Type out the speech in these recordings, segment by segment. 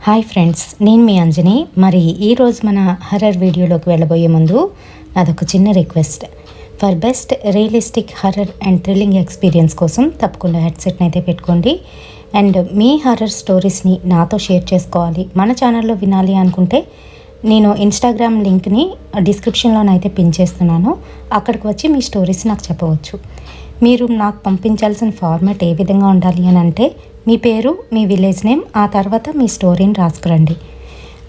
Hi friends, నేను మీ అంజని. మరి ఈరోజు మన హర్రర్ వీడియోలోకి వెళ్ళబోయే ముందు నాదొక చిన్న request. For best realistic horror and thrilling experience కోసం తప్పకుండా హెడ్సెట్ని అయితే పెట్టుకోండి. అండ్ మీ హర్రర్ స్టోరీస్ని నాతో షేర్ చేసుకోవాలి, మన ఛానల్లో వినాలి అనుకుంటే నేను ఇన్స్టాగ్రామ్ లింక్ని డిస్క్రిప్షన్లోనైతే పిన్ చేస్తున్నాను. అక్కడికి వచ్చి మీ స్టోరీస్ నాకు చెప్పవచ్చు. మీరు నాకు పంపించాల్సిన ఫార్మాట్ ఏ విధంగా ఉండాలి అని అంటే, మీ పేరు, మీ విలేజ్ నేమ్, ఆ తర్వాత మీ స్టోరీని రాసుకురండి.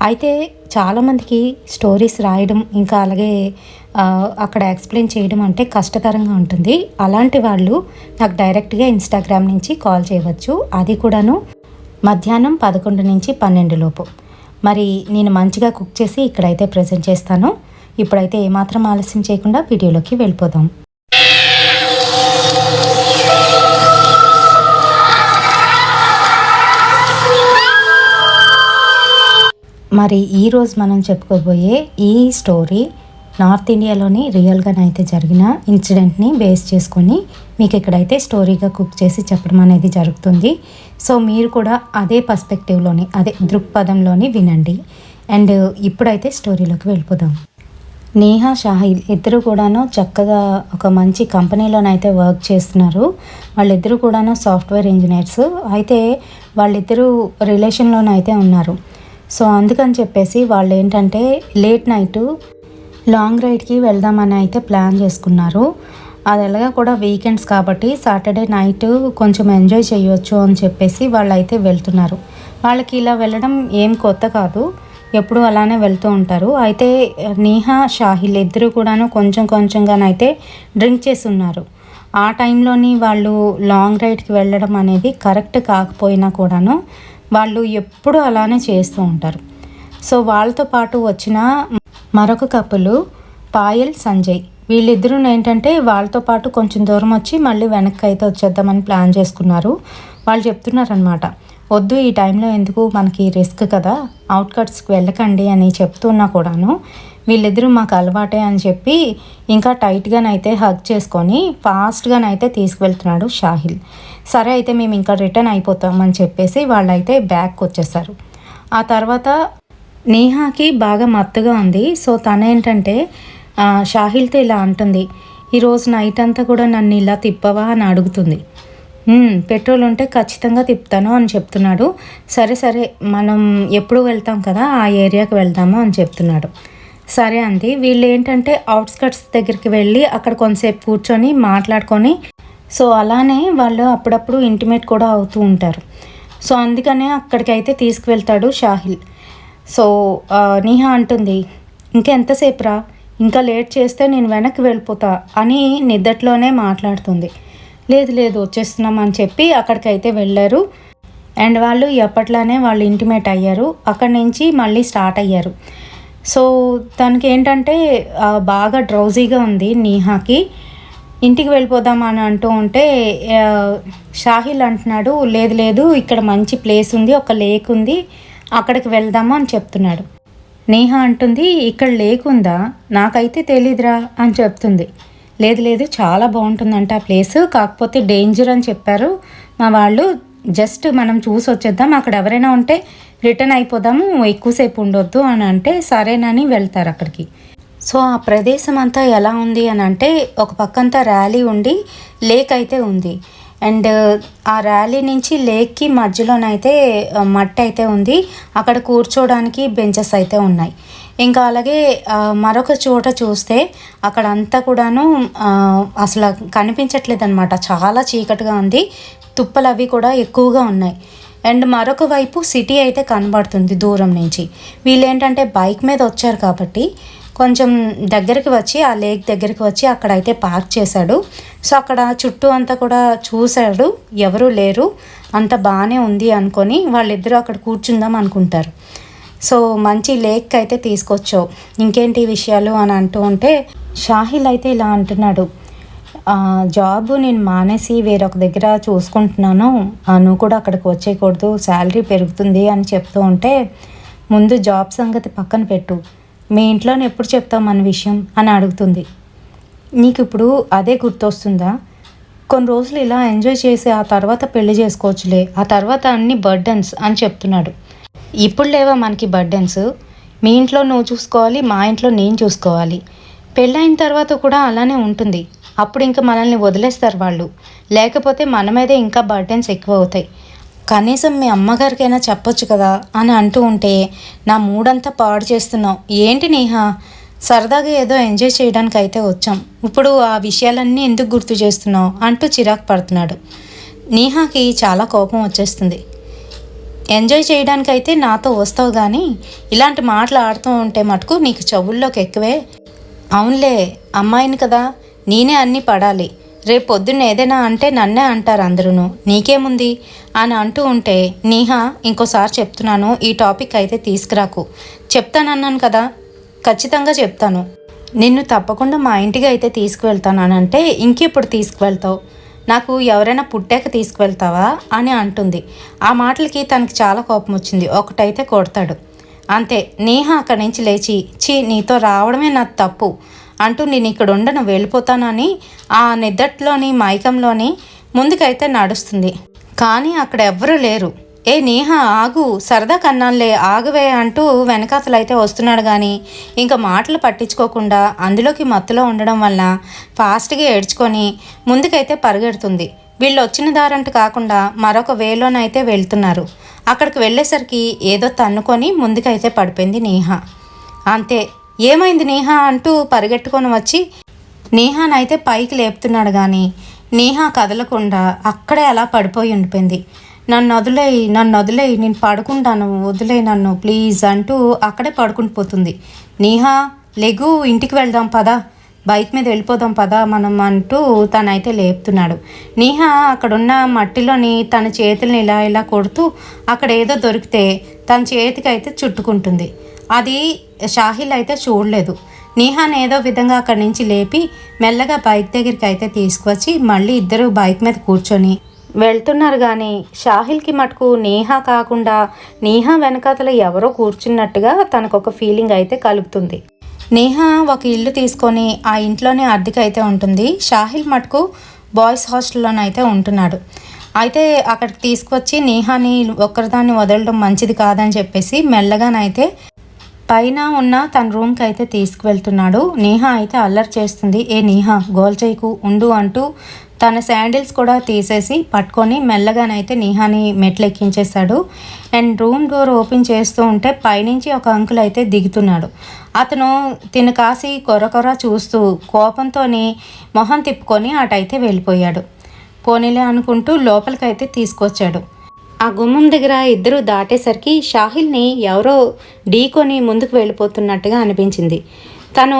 అయితే చాలామందికి స్టోరీస్ రాయడం ఇంకా అలాగే అక్కడ ఎక్స్ప్లెయిన్ చేయడం అంటే కష్టతరంగా ఉంటుంది. అలాంటి వాళ్ళు నాకు డైరెక్ట్గా ఇన్స్టాగ్రామ్ నుంచి కాల్ చేయవచ్చు, అది కూడాను మధ్యాహ్నం 11 నుంచి 12 లోపు. మరి నేను మంచిగా కుక్ చేసి ఇక్కడైతే ప్రజెంట్ చేస్తాను. ఇప్పుడైతే ఏమాత్రం ఆలస్యం చేయకుండా వీడియోలోకి వెళ్ళిపోదాం. మరి ఈరోజు మనం చెప్పుకోబోయే ఈ స్టోరీ నార్త్ ఇండియాలోని రియల్గానైతే జరిగిన ఇన్సిడెంట్ని బేస్ చేసుకొని మీకు ఇక్కడైతే స్టోరీగా కుక్ చేసి చెప్పడం అనేది జరుగుతుంది. సో మీరు కూడా అదే పర్స్పెక్టివ్లోని, అదే దృక్పథంలోని వినండి. అండ్ ఇప్పుడైతే స్టోరీలోకి వెళ్ళిపోదాం. నేహా, షాహిల్ ఇద్దరు కూడాను చక్కగా ఒక మంచి కంపెనీలోనైతే వర్క్ చేస్తున్నారు. వాళ్ళిద్దరూ కూడాను సాఫ్ట్వేర్ ఇంజనీర్స్. అయితే వాళ్ళిద్దరూ రిలేషన్లోనైతే ఉన్నారు. సో అందుకని చెప్పేసి వాళ్ళు ఏంటంటే లేట్ నైట్ లాంగ్ రైడ్కి వెళ్దామని అయితే ప్లాన్ చేసుకున్నారు. అది ఎలాగా కూడా వీకెండ్స్ కాబట్టి సాటర్డే నైట్ కొంచెం ఎంజాయ్ చేయవచ్చు అని చెప్పేసి వాళ్ళు అయితే వెళ్తున్నారు. వాళ్ళకి ఇలా వెళ్ళడం ఏం కొత్త కాదు, ఎప్పుడు అలానే వెళ్తూ ఉంటారు. అయితే నేహా, షాహిల్ ఇద్దరు కూడాను కొంచెంగానైతే డ్రింక్ చేసి ఉన్నారు. ఆ టైంలోని వాళ్ళు లాంగ్ రైడ్కి వెళ్ళడం అనేది కరెక్ట్ కాకపోయినా కూడాను వాళ్ళు ఎప్పుడు అలానే చేస్తూ ఉంటారు. సో వాళ్ళతో పాటు వచ్చిన మరొక కపులు పాయల్, సంజయ్, వీళ్ళిద్దరూ ఏంటంటే వాళ్ళతో పాటు కొంచెం దూరం వచ్చి మళ్ళీ వెనక్కి అయితే వచ్చేద్దామని ప్లాన్ చేసుకున్నారు. వాళ్ళు చెప్తున్నారనమాట, వద్దు ఈ టైంలో ఎందుకు, మనకి రిస్క్ కదా, అవుట్కట్స్కి వెళ్ళకండి అని చెప్తున్నా కూడాను వీళ్ళిద్దరూ మాకు అలవాటే అని చెప్పి ఇంకా టైట్గానైతే హగ్ చేసుకొని ఫాస్ట్గానైతే తీసుకువెళ్తున్నాడు షాహిల్. సరే అయితే మేము ఇంకా రిటర్న్ అయిపోతామని చెప్పేసి వాళ్ళైతే బ్యాక్కి వచ్చేసారు. ఆ తర్వాత నేహాకి బాగా మత్తుగా ఉంది. సో తనేంటంటే షాహిల్తో ఇలా అంటుంది, ఈరోజు నైట్ అంతా కూడా నన్ను ఇలా తిప్పవా అని అడుగుతుంది. పెట్రోల్ ఉంటే ఖచ్చితంగా తిప్పుతాను అని చెప్తున్నాడు. సరే మనం ఎప్పుడు వెళ్తాం కదా, ఆ ఏరియాకి వెళ్దాము అని చెప్తున్నాడు. సరే అంది. వీళ్ళు ఏంటంటే అవుట్స్కట్స్ దగ్గరికి వెళ్ళి అక్కడ కొంతసేపు కూర్చొని మాట్లాడుకొని, సో అలానే వాళ్ళు అప్పుడప్పుడు ఇంటిమేట్ కూడా అవుతూ ఉంటారు. సో అందుకనే అక్కడికైతే తీసుకువెళ్తాడు షాహిల్. సో నేహా అంటుంది, ఇంకెంతసేపు రా, ఇంకా లేట్ చేస్తే నేను వెనక్కి వెళ్ళిపోతా అని నిద్దట్లోనే మాట్లాడుతుంది. లేదు వచ్చేస్తున్నాం అని చెప్పి అక్కడికైతే వెళ్ళారు. అండ్ వాళ్ళు ఎప్పట్లానే వాళ్ళు ఇంటిమేట్ అయ్యారు. అక్కడి నుంచి మళ్ళీ స్టార్ట్ అయ్యారు. సో తనకి ఏంటంటే బాగా డ్రౌజీగా ఉంది నేహాకి. ఇంటికి వెళ్ళిపోదాం అని అంటూ ఉంటే షాహిల్ అంటున్నాడు, లేదు ఇక్కడ మంచి ప్లేస్ ఉంది, ఒక లేక్ ఉంది, అక్కడికి వెళ్దాము అని చెప్తున్నాడు. నేహా అంటుంది, ఇక్కడ లేక్ ఉందా, నాకైతే తెలీదురా అని చెప్తుంది. లేదు చాలా బాగుంటుందంట ఆ ప్లేస్, కాకపోతే డేంజర్ అని చెప్పారు మా వాళ్ళు, జస్ట్ మనం చూసి వచ్చేద్దాం, అక్కడ ఎవరైనా ఉంటే రిటర్న్ అయిపోదాము, ఎక్కువసేపు ఉండొద్దు అని అంటే సరేనని వెళ్తారు అక్కడికి. సో ఆ ప్రదేశం అంతా ఎలా ఉంది అని అంటే, ఒక పక్కంతా ర్యాలీ ఉండి లేక్ అయితే ఉంది. అండ్ ఆ ర్యాలీ నుంచి లేక్కి మధ్యలోనైతే మట్టి అయితే ఉంది. అక్కడ కూర్చోడానికి బెంచెస్ అయితే ఉన్నాయి. ఇంకా అలాగే మరొక చోట చూస్తే అక్కడ అంతా కూడాను అసలు కనిపించట్లేదు అనమాట, చాలా చీకటిగా ఉంది, తుప్పలు అవి కూడా ఎక్కువగా ఉన్నాయి. అండ్ మరొక వైపు సిటీ అయితే కనబడుతుంది దూరం నుంచి. వీళ్ళు ఏంటంటే బైక్ మీద వచ్చారు కాబట్టి కొంచెం దగ్గరికి వచ్చి, ఆ లేక్ దగ్గరికి వచ్చి అక్కడైతే పార్క్ చేశాడు. సో అక్కడ చుట్టూ అంతా కూడా చూశాడు, ఎవరూ లేరు, అంత బాగానే ఉంది అనుకొని వాళ్ళిద్దరూ అక్కడ కూర్చుందాం అనుకుంటారు. సో మంచి లేక్ అయితే తీసుకొచ్చావు, ఇంకేంటి విషయాలు అని అంటూ ఉంటే షాహిల్ అయితే ఇలా అంటున్నాడు, జాబ్ నేను మానేసి వేరొక దగ్గర చూసుకుంటున్నాను, నువ్వు కూడా అక్కడికి వచ్చేయకూడదు, శాలరీ పెరుగుతుంది అని చెప్తూ ఉంటే, ముందు జాబ్ సంగతి పక్కన పెట్టు, మీ ఇంట్లోనే ఎప్పుడు చెప్తావు మన విషయం అని అడుగుతుంది. నీకు ఇప్పుడు అదే గుర్తొస్తుందా, కొన్ని రోజులు ఇలా ఎంజాయ్ చేసి ఆ తర్వాత పెళ్లి చేసుకోవచ్చులే, ఆ తర్వాత అన్ని బర్డన్స్ అని చెప్తున్నాడు. ఇప్పుడు లేవా మనకి బర్డెన్స్? మీ ఇంట్లో నువ్వు చూసుకోవాలి, మా ఇంట్లో నేను చూసుకోవాలి. పెళ్ళైన తర్వాత కూడా అలానే ఉంటుంది. అప్పుడు ఇంకా మనల్ని వదిలేస్తారు వాళ్ళు. లేకపోతే మన మీదే ఇంకా బర్డెన్స్ ఎక్కువ అవుతాయి. కనీసం మీ అమ్మగారికైనా చెప్పొచ్చు కదా అని అంటూ ఉంటే, నా మూడంతా పాడు చేస్తున్నావు. ఏంటి నేహా, సరదాగా ఏదో ఎంజాయ్ చేయడానికి అయితే వచ్చాం, ఇప్పుడు ఆ విషయాలన్నీ ఎందుకు గుర్తు చేస్తున్నావు అంటూ చిరాకు పడుతున్నాడు. నేహాకి చాలా కోపం వచ్చేస్తుంది. ఎంజాయ్ చేయడానికైతే నాతో వస్తావు కానీ ఇలాంటి మాటలు ఆడుతూ ఉంటే మటుకు నీకు చెవుల్లోకి ఎక్కువే. అవునులే, అమ్మాయిని కదా, నేనే అన్నీ పడాలి. రేపు పొద్దున్న ఏదైనా అంటే నన్నే అంటారు అందరూ, నీకేముంది అని అంటూ ఉంటే, నీహా ఇంకోసారి చెప్తున్నాను, ఈ టాపిక్ అయితే తీసుకురాకు. చెప్తానన్నాను కదా, ఖచ్చితంగా చెప్తాను. నిన్ను తప్పకుండా మా ఇంటికి అయితే తీసుకువెళ్తాను అని అంటే ఇంకెప్పుడు తీసుకువెళ్తావు? నాకు ఎవరైనా పుట్టాక తీసుకువెళ్తావా అని అంటుంది. ఆ మాటలకి తనకి చాలా కోపం వచ్చింది. ఒకటైతే కొడతాడు. అంతే. నేహ అక్కడి నుంచి లేచి, చీ నీతో రావడమే నా తప్పు అంటూ నేను ఇక్కడ ఉండను, వెళ్ళిపోతానని ఆ నిద్దట్లోని మైకంలోని ముందుకైతే నడుస్తుంది. కానీ అక్కడ ఎవ్వరూ లేరు. ఏ నేహ ఆగు, సరదా కన్నాళ్ళే, ఆగువే అంటూ వెనకాతలైతే వస్తున్నాడు. కానీ ఇంకా మాటలు పట్టించుకోకుండా అందులోకి మత్తులో ఉండడం వల్ల ఫాస్ట్గా ఏడ్చుకొని ముందుకైతే పరిగెడుతుంది. వీళ్ళు వచ్చిన దారంటూ కాకుండా మరొక వేలోనైతే వెళ్తున్నారు. అక్కడికి వెళ్ళేసరికి ఏదో తన్నుకొని ముందుకైతే పడిపోయింది నేహ. అంతే. ఏమైంది నేహ అంటూ పరిగెట్టుకొని వచ్చి నేహానైతే పైకి లేపుతున్నాడు. కానీ నేహ కదలకుండా అక్కడే అలా పడిపోయి ఉండిపోయింది. నన్ను వదిలేయి, నన్ను వదిలేయి, నేను పడుకుంటాను, వదిలేయి నన్ను ప్లీజ్ అంటూ అక్కడే పడుకుని పోతుంది. నేహా లెగు, ఇంటికి వెళ్దాం పదా, బైక్ మీద వెళ్ళిపోదాం పదా మనం అంటూ తనైతే లేపుతున్నాడు. నేహా అక్కడున్న మట్టిలోని తన చేతుల్ని ఇలా ఇలా కొడుతూ అక్కడ ఏదో దొరికితే తన చేతికి అయితే చుట్టుకుంటుంది. అది షాహిల్ అయితే చూడలేదు. నేహాని ఏదో విధంగా అక్కడి నుంచి లేపి మెల్లగా బైక్ దగ్గరికి అయితే తీసుకువచ్చి మళ్ళీ ఇద్దరు బైక్ మీద కూర్చొని వెళ్తున్నారు. కానీ షాహిల్కి మటుకు నేహా కాకుండా నేహా వెనకాతల ఎవరో కూర్చున్నట్టుగా తనకొక ఫీలింగ్ అయితే కలుగుతుంది. నేహా ఒక ఇల్లు తీసుకొని ఆ ఇంట్లోనే అద్దెకి అయితే ఉంటుంది. షాహిల్ మటుకు బాయ్స్ హాస్టల్లోనైతే ఉంటున్నాడు. అయితే అక్కడికి తీసుకొచ్చి నేహాని ఒక్కరిదాన్ని వదలడం మంచిది కాదని చెప్పేసి మెల్లగానైతే పైన ఉన్న తన రూమ్కి అయితే తీసుకువెళ్తున్నాడు. నేహా అయితే అల్లరి చేస్తుంది. ఏ నేహా గోల్ చేయకు ఉండు అంటూ తన శాండిల్స్ కూడా తీసేసి పట్టుకొని మెల్లగానైతే నేహాని మెట్లు ఎక్కించేశాడు. అండ్ రూమ్ డోర్ ఓపెన్ చేస్తూ ఉంటే పైనుంచి ఒక అంకుల్ అయితే దిగుతున్నాడు. అతను తిన కాసి కొర చూస్తూ కోపంతో మొహం తిప్పుకొని అటైతే వెళ్ళిపోయాడు. పోనీలే అనుకుంటూ లోపలికైతే తీసుకొచ్చాడు. ఆ గుమ్మం దగ్గర ఇద్దరు దాటేసరికి షాహిల్ని ఎవరో ఢీకొని ముందుకు వెళ్ళిపోతున్నట్టుగా అనిపించింది. తను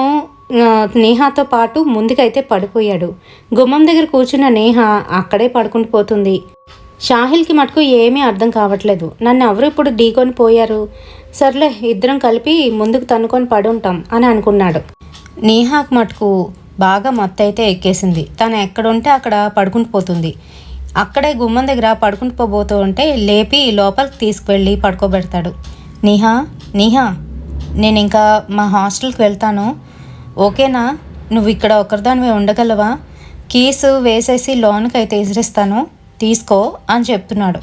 నేహాతో పాటు ముందుకైతే పడిపోయాడు. గుమ్మం దగ్గర కూర్చున్న నేహ అక్కడే పడుకుంటూ పోతుంది. షాహిల్కి మటుకు ఏమీ అర్థం కావట్లేదు. నన్ను ఎవరు ఇప్పుడు ఢీకొని పోయారు, సర్లే ఇద్దరం కలిపి ముందుకు తన్నుకొని పడి ఉంటాం అని అనుకున్నాడు. నేహాకు మటుకు బాగా మత్తైతే ఎక్కేసింది. తను ఎక్కడుంటే అక్కడ పడుకుంటూ పోతుంది. అక్కడే గుమ్మం దగ్గర పడుకుంటూ పోబోతూ ఉంటే లేపి లోపలికి తీసుకువెళ్ళి పడుకోబెడతాడు. నేహా నేహా నేను ఇంకా మా హాస్టల్కి వెళ్తాను, ఓకేనా? నువ్వు ఇక్కడ ఒకరిదానివే ఉండగలవా? కీస్ వేసేసి లోన్కి అయితే విసిరిస్తాను, తీసుకో అని చెప్తున్నాడు.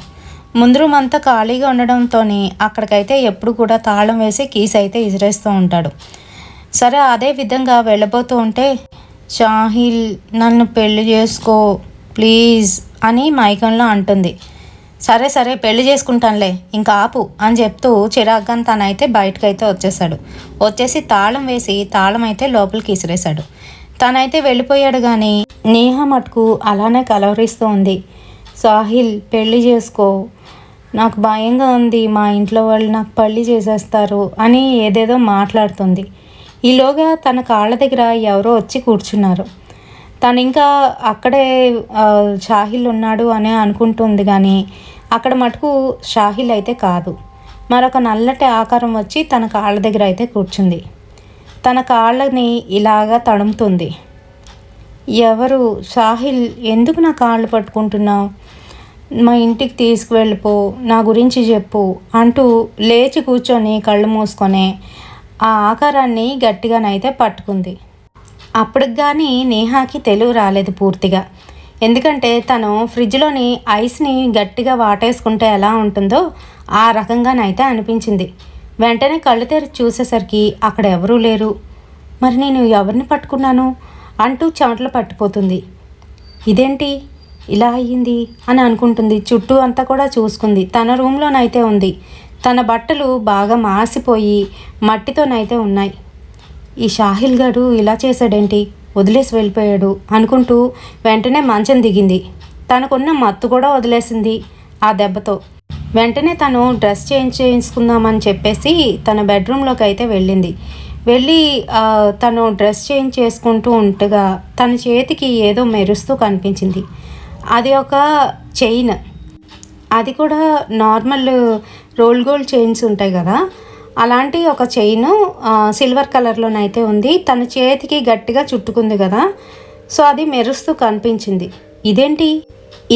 ముందు రూమ్ అంతా ఖాళీగా ఉండడంతో అక్కడికైతే ఎప్పుడు కూడా తాళం వేసి కీస్ అయితే విసిరేస్తూ ఉంటాడు. సరే అదే విధంగా వెళ్ళబోతూ ఉంటే షాహిల్ నన్ను పెళ్లి చేసుకో ప్లీజ్ అని మైకంలో అంటుంది. సరే సరే పెళ్లి చేసుకుంటానులే, ఇంకా ఆపు అని చెప్తూ చిరాగ్గా తనైతే బయటకైతే వచ్చేసాడు. వచ్చేసి తాళం వేసి తాళం అయితే లోపలికి విసిరేశాడు. తనైతే వెళ్ళిపోయాడు. కానీ నేహ మటుకు అలానే కలవరిస్తూ ఉంది. సాహిల్ పెళ్లి చేసుకో, నాకు భయంగా ఉంది, మా ఇంట్లో వాళ్ళు నాకు పెళ్లి చేసేస్తారు అని ఏదేదో మాట్లాడుతుంది. ఈలోగా తన కాళ్ళ దగ్గర ఎవరో వచ్చి కూర్చున్నారు. తను ఇంకా అక్కడే షాహిల్ ఉన్నాడు అని అనుకుంటుంది. కానీ అక్కడ మటుకు షాహిల్ అయితే కాదు, మరొక నల్లటి ఆకారం వచ్చి తన కాళ్ళ దగ్గర అయితే కూర్చుంది. తన కాళ్ళని ఇలాగా తడుముతుంది. ఎవరు? షాహిల్, ఎందుకు నా కాళ్ళు పట్టుకుంటున్నావు? మా ఇంటికి తీసుకువెళ్ళిపో, నా గురించి చెప్పు అంటూ లేచి కూర్చొని కళ్ళు మూసుకొని ఆ ఆకారాన్ని గట్టిగానైతే పట్టుకుంది. అప్పటికి కానీ నేహాకి తెలుగు రాలేదు పూర్తిగా. ఎందుకంటే తను ఫ్రిడ్జ్లోని ఐస్ని గట్టిగా వాటేసుకుంటే ఎలా ఉంటుందో ఆ రకంగానైతే అనిపించింది. వెంటనే కళ్ళు తెరిచి చూసేసరికి అక్కడ ఎవరూ లేరు. మరి నేను ఎవరిని పట్టుకున్నాను అంటూ చెమటలు పట్టిపోతుంది. ఇదేంటి ఇలా అయ్యింది అని అనుకుంటుంది. చుట్టూ అంతా కూడా చూసుకుంది. తన రూమ్లోనైతే ఉంది. తన బట్టలు బాగా మాసిపోయి మట్టితోనైతే ఉన్నాయి. ఈ షాహిల్ గడు ఇలా చేశాడేంటి, వదిలేసి వెళ్ళిపోయాడు అనుకుంటూ వెంటనే మంచం దిగింది. తనకున్న మత్తు కూడా వదిలేసింది ఆ దెబ్బతో. వెంటనే తను డ్రెస్ చేయించుకుందామని చెప్పేసి తన బెడ్రూమ్లోకి అయితే వెళ్ళింది. వెళ్ళి తను డ్రెస్ చేంజ్ చేసుకుంటూ ఉండగా తన చేతికి ఏదో మెరుస్తూ కనిపించింది. అది ఒక చైన్. అది కూడా నార్మల్ రోల్ గోల్డ్ చైన్స్ ఉంటాయి కదా, అలాంటి ఒక చైను సిల్వర్ కలర్లోనైతే ఉంది. తన చేతికి గట్టిగా చుట్టుకుంది కదా, సో అది మెరుస్తూ కనిపించింది. ఇదేంటి,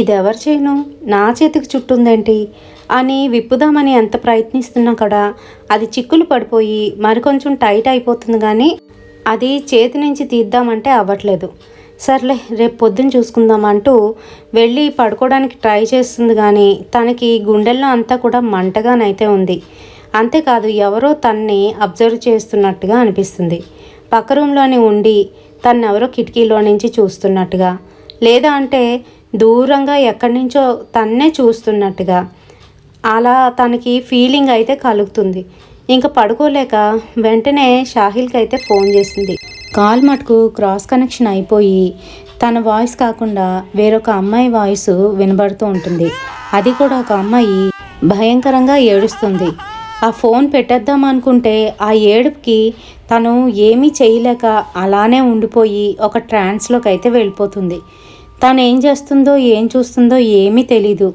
ఇది ఎవరి చైను నా చేతికి చుట్టుందేంటి అని విప్పుదామని ఎంత ప్రయత్నిస్తున్నా కూడా అది చిక్కులు పడిపోయి మరికొంచెం టైట్ అయిపోతుంది. కానీ అది చేతి నుంచి తీద్దామంటే అవ్వట్లేదు. సర్లే రేపు పొద్దున్న చూసుకుందాం అంటూ వెళ్ళి పడుకోవడానికి ట్రై చేస్తుంది. కానీ తనకి గుండెల్లో అంతా కూడా మంటగానైతే ఉంది. అంతేకాదు ఎవరో తన్ని అబ్జర్వ్ చేస్తున్నట్టుగా అనిపిస్తుంది. పక్క రూమ్లోనే ఉండి తన్నెవరో కిటికీలో నుంచి చూస్తున్నట్టుగా, లేదా అంటే దూరంగా ఎక్కడి నుంచో తన్నే చూస్తున్నట్టుగా అలా తనకి ఫీలింగ్ అయితే కలుగుతుంది. ఇంకా పడుకోలేక వెంటనే షాహిల్కి అయితే ఫోన్ చేసింది. కాల్ మటుకు క్రాస్ కనెక్షన్ అయిపోయి తన వాయిస్ కాకుండా వేరొక అమ్మాయి వాయిస్ వినబడుతూ ఉంటుంది. అది కూడా ఒక అమ్మాయి భయంకరంగా ఏడుస్తుంది. ఆ ఫోన్ పెట్టేద్దాం అనుకుంటే ఆ ఏడుపుకి తను ఏమీ చేయలేక అలానే ఉండిపోయి ఒక ట్రాన్స్లోకి అయితే వెళ్ళిపోతుంది. తను ఏం చేస్తుందో ఏం చూస్తుందో ఏమీ తెలీదు.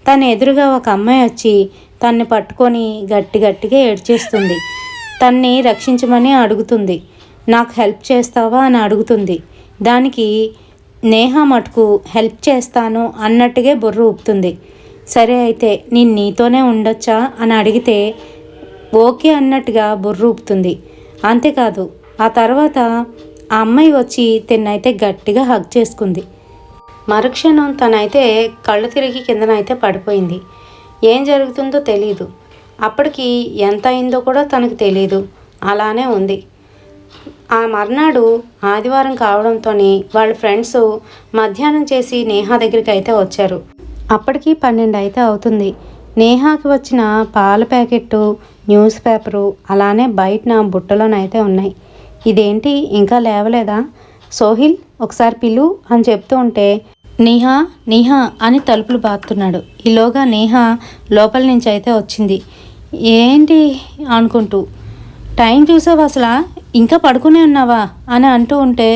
తన ఎదురుగా ఒక అమ్మాయి వచ్చి తన్ని పట్టుకొని గట్టిగా ఏడ్చేస్తుంది. తన్ని రక్షించమని అడుగుతుంది. నాకు హెల్ప్ చేస్తావా అని అడుగుతుంది. దానికి నేహ మటుకు హెల్ప్ చేస్తాను అన్నట్టుగా బుర్ర ఊపుతుంది. సరే అయితే నేను నీతోనే ఉండొచ్చా అని అడిగితే ఓకే అన్నట్టుగా బుర్ర ఊపుతుంది. అంతేకాదు ఆ తర్వాత ఆ అమ్మాయి వచ్చి తిన్నైతే గట్టిగా హగ్ చేసుకుంది. మరుక్షణం తనైతే కళ్ళు తిరిగి కిందనైతే పడిపోయింది. ఏం జరుగుతుందో తెలీదు. అప్పటికి ఎంత అయిందో కూడా తనకు తెలీదు. అలానే ఉంది. ఆ మర్నాడు ఆదివారం కావడంతో వాళ్ళ ఫ్రెండ్స్ మధ్యాహ్నం చేసి నేహా దగ్గరికి అయితే వచ్చారు. అప్పటికి 12 అయితే అవుతుంది. నేహాకి వచ్చిన పాల ప్యాకెట్టు, న్యూస్ పేపరు అలానే బయటన బుట్టలోనైతే ఉన్నాయి. ఇదేంటి ఇంకా లేవలేదా, సోహిల్ ఒకసారి పిలు అని చెప్తూ ఉంటే నేహా నేహా అని తలుపులు బాతున్నాడు. ఈలోగా నేహా లోపల నుంచి అయితే వచ్చింది. ఏంటి అనుకుంటూ, టైం చూసావు అసలు, ఇంకా పడుకునే ఉన్నావా అని అంటూ ఉంటే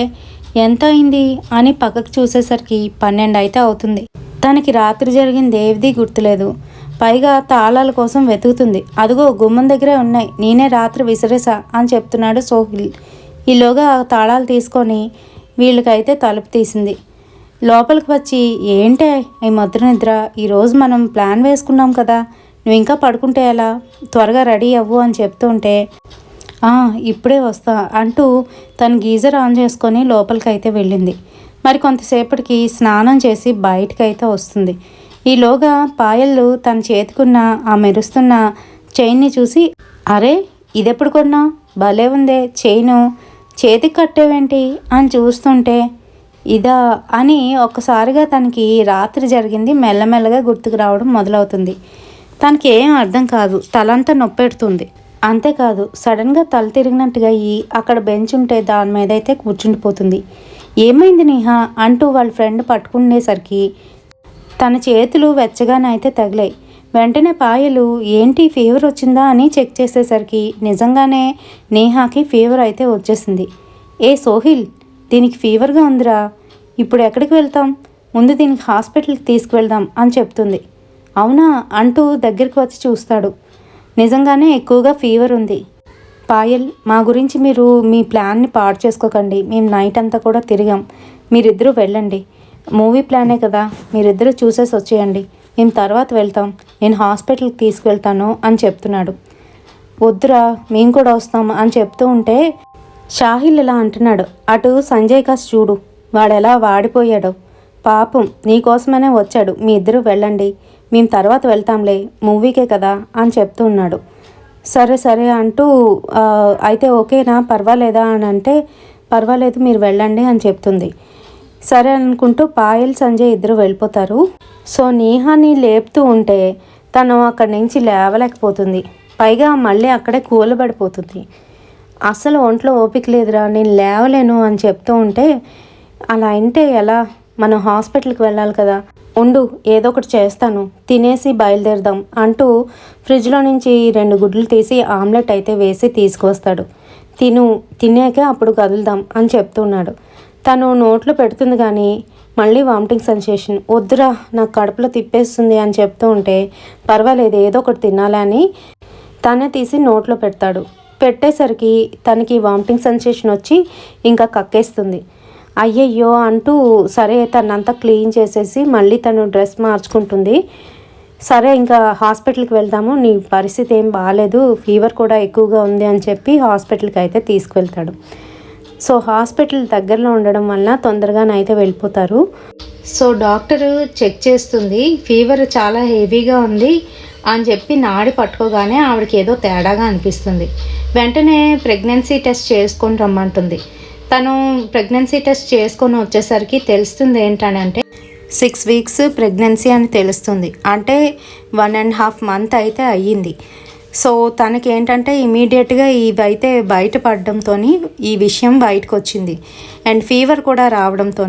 ఎంత అయింది అని పక్కకు చూసేసరికి 12 అయితే అవుతుంది. తనకి రాత్రి జరిగింది ఏది గుర్తులేదు. పైగా తాళాల కోసం వెతుకుతుంది. అదిగో గుమ్మం దగ్గరే ఉన్నాయి, నేనే రాత్రి విసిరేసా అని చెప్తున్నాడు సోహిల్. ఈలోగా తాళాలు తీసుకొని వీళ్ళకైతే తలుపు తీసింది. లోపలికి వచ్చి ఏంటే ఈ ముద్ర నిద్ర, ఈరోజు మనం ప్లాన్ వేసుకున్నాం కదా, నువ్వు ఇంకా పడుకుంటే ఎలా, త్వరగా రెడీ అవ్వు అని చెప్తుంటే ఇప్పుడే వస్తా అంటూ తను గీజర్ ఆన్ చేసుకొని లోపలికి అయితే వెళ్ళింది. మరి కొంతసేపటికి స్నానం చేసి బయటకైతే వస్తుంది. ఈలోగా పాయలు తన చేతికున్న ఆ మెరుస్తున్న చైన్ని చూసి, అరే ఇదెప్పుడు కొన్నావు, భలే ఉందే చైను, చేతికి కట్టేవేంటి అని చూస్తుంటే ఇదా అని ఒక్కసారిగా తనకి రాత్రి జరిగింది మెల్లమెల్లగా గుర్తుకు రావడం మొదలవుతుంది. తనకి ఏం అర్థం కాదు, తలంతా నొప్పెడుతుంది. అంతేకాదు సడన్గా తల తిరిగినట్టుగా అయ్యి అక్కడ బెంచ్ ఉంటే దాని మీద అయితే కూర్చుండిపోతుంది. ఏమైంది నేహా అంటూ వాళ్ళ ఫ్రెండ్ పట్టుకునేసరికి తన చేతులు వెచ్చగానైతే తగిలాయి. వెంటనే పాయలు ఏంటి ఫీవర్ వచ్చిందా అని చెక్ చేసేసరికి నిజంగానే నేహాకి ఫీవర్ అయితే వచ్చేసింది. ఏ సోహిల్, దీనికి ఫీవర్గా ఉందిరా, ఇప్పుడు ఎక్కడికి వెళ్తాం, ముందు దీనికి హాస్పిటల్కి తీసుకువెళ్దాం అని చెప్తుంది. అవునా అంటూ దగ్గరికి వచ్చి చూస్తాడు. నిజంగానే ఎక్కువగా ఫీవర్ ఉంది. పాయల్, మా గురించి మీరు మీ ప్లాన్ని పాడు చేసుకోకండి, మేము నైట్ అంతా కూడా తిరిగాం, మీరిద్దరూ వెళ్ళండి, మూవీ ప్లానే కదా, మీరిద్దరూ చూసేసి వచ్చేయండి, మేము తర్వాత వెళ్తాం, నేను హాస్పిటల్కి తీసుకువెళ్తాను అని చెప్తున్నాడు. వద్దురా మేము కూడా వస్తాం అని చెప్తూ ఉంటే షాహిల్ ఇలా అంటున్నాడు, అటు సంజయ్ కాస్ చూడు, వాడు ఎలా వాడిపోయాడో, పాపం నీకోసమనే వచ్చాడు, మీ ఇద్దరు వెళ్ళండి, మేము తర్వాత వెళ్తాంలే, మూవీకే కదా అని చెప్తూ ఉన్నాడు. సరే సరే అంటూ అయితే ఓకేనా, పర్వాలేదా అని అంటే పర్వాలేదు మీరు వెళ్ళండి అని చెప్తుంది. సరే అనుకుంటూ పాయల్ సంజయ్ ఇద్దరు వెళ్ళిపోతారు. సో నేహాని లేపుతూ ఉంటే తను అక్కడి నుంచి లేవలేకపోతుంది. పైగా మళ్ళీ అక్కడే కూలబడిపోతుంది. అసలు ఒంట్లో ఓపిక లేదురా, నేను లేవలేను అని చెప్తూ ఉంటే అలా అంటే ఎలా, మనం హాస్పిటల్కి వెళ్ళాలి కదా, ఉండు ఏదో ఒకటి చేస్తాను, తినేసి బయలుదేరదాం అంటూ ఫ్రిడ్జ్లో నుంచి 2 గుడ్లు తీసి ఆమ్లెట్ అయితే వేసి తీసుకువస్తాడు. తినాక అప్పుడు కదులుదాం అని చెప్తున్నాడు. తను నోట్లో పెడుతుంది కానీ మళ్ళీ వామిటింగ్ సెన్సేషన్. వద్దురా నాకు కడుపులో తిప్పేస్తుంది అని చెప్తూ ఉంటే పర్వాలేదు ఏదో ఒకటి తినాలి అని తనే తీసి నోట్లో పెడతాడు. పెట్టేసరికి తనకి వామిటింగ్ సెన్సేషన్ వచ్చి ఇంకా కక్కేస్తుంది. అయ్యయ్యో అంటూ సరే తనంతా క్లీన్ చేసేసి మళ్ళీ తను డ్రెస్ మార్చుకుంటుంది. సరే ఇంకా హాస్పిటల్కి వెళ్దాము, నీ పరిస్థితి ఏం బాగాలేదు, ఫీవర్ కూడా ఎక్కువగా ఉంది అని చెప్పి హాస్పిటల్కి అయితే తీసుకువెళ్తాడు. సో హాస్పిటల్ దగ్గరలో ఉండడం వల్ల తొందరగానైతే వెళ్ళిపోతారు. సో డాక్టరు చెక్ చేస్తుంది, ఫీవర్ చాలా హెవీగా ఉంది అని చెప్పి నాడి పట్టుకోగానే ఆవిడకి ఏదో తేడాగా అనిపిస్తుంది. వెంటనే ప్రెగ్నెన్సీ టెస్ట్ చేసుకొని రమ్మంటుంది. తను ప్రెగ్నెన్సీ టెస్ట్ చేసుకొని వచ్చేసరికి తెలుస్తుంది ఏంటంటే 6 వీక్స్ ప్రెగ్నెన్సీ అని తెలుస్తుంది. అంటే 1.5 మంత్ అయితే అయ్యింది. సో తనకి ఏంటంటే ఇమీడియట్గా ఇవైతే బయటపడడంతో ఈ విషయం బయటకు వచ్చింది. అండ్ ఫీవర్ కూడా రావడంతో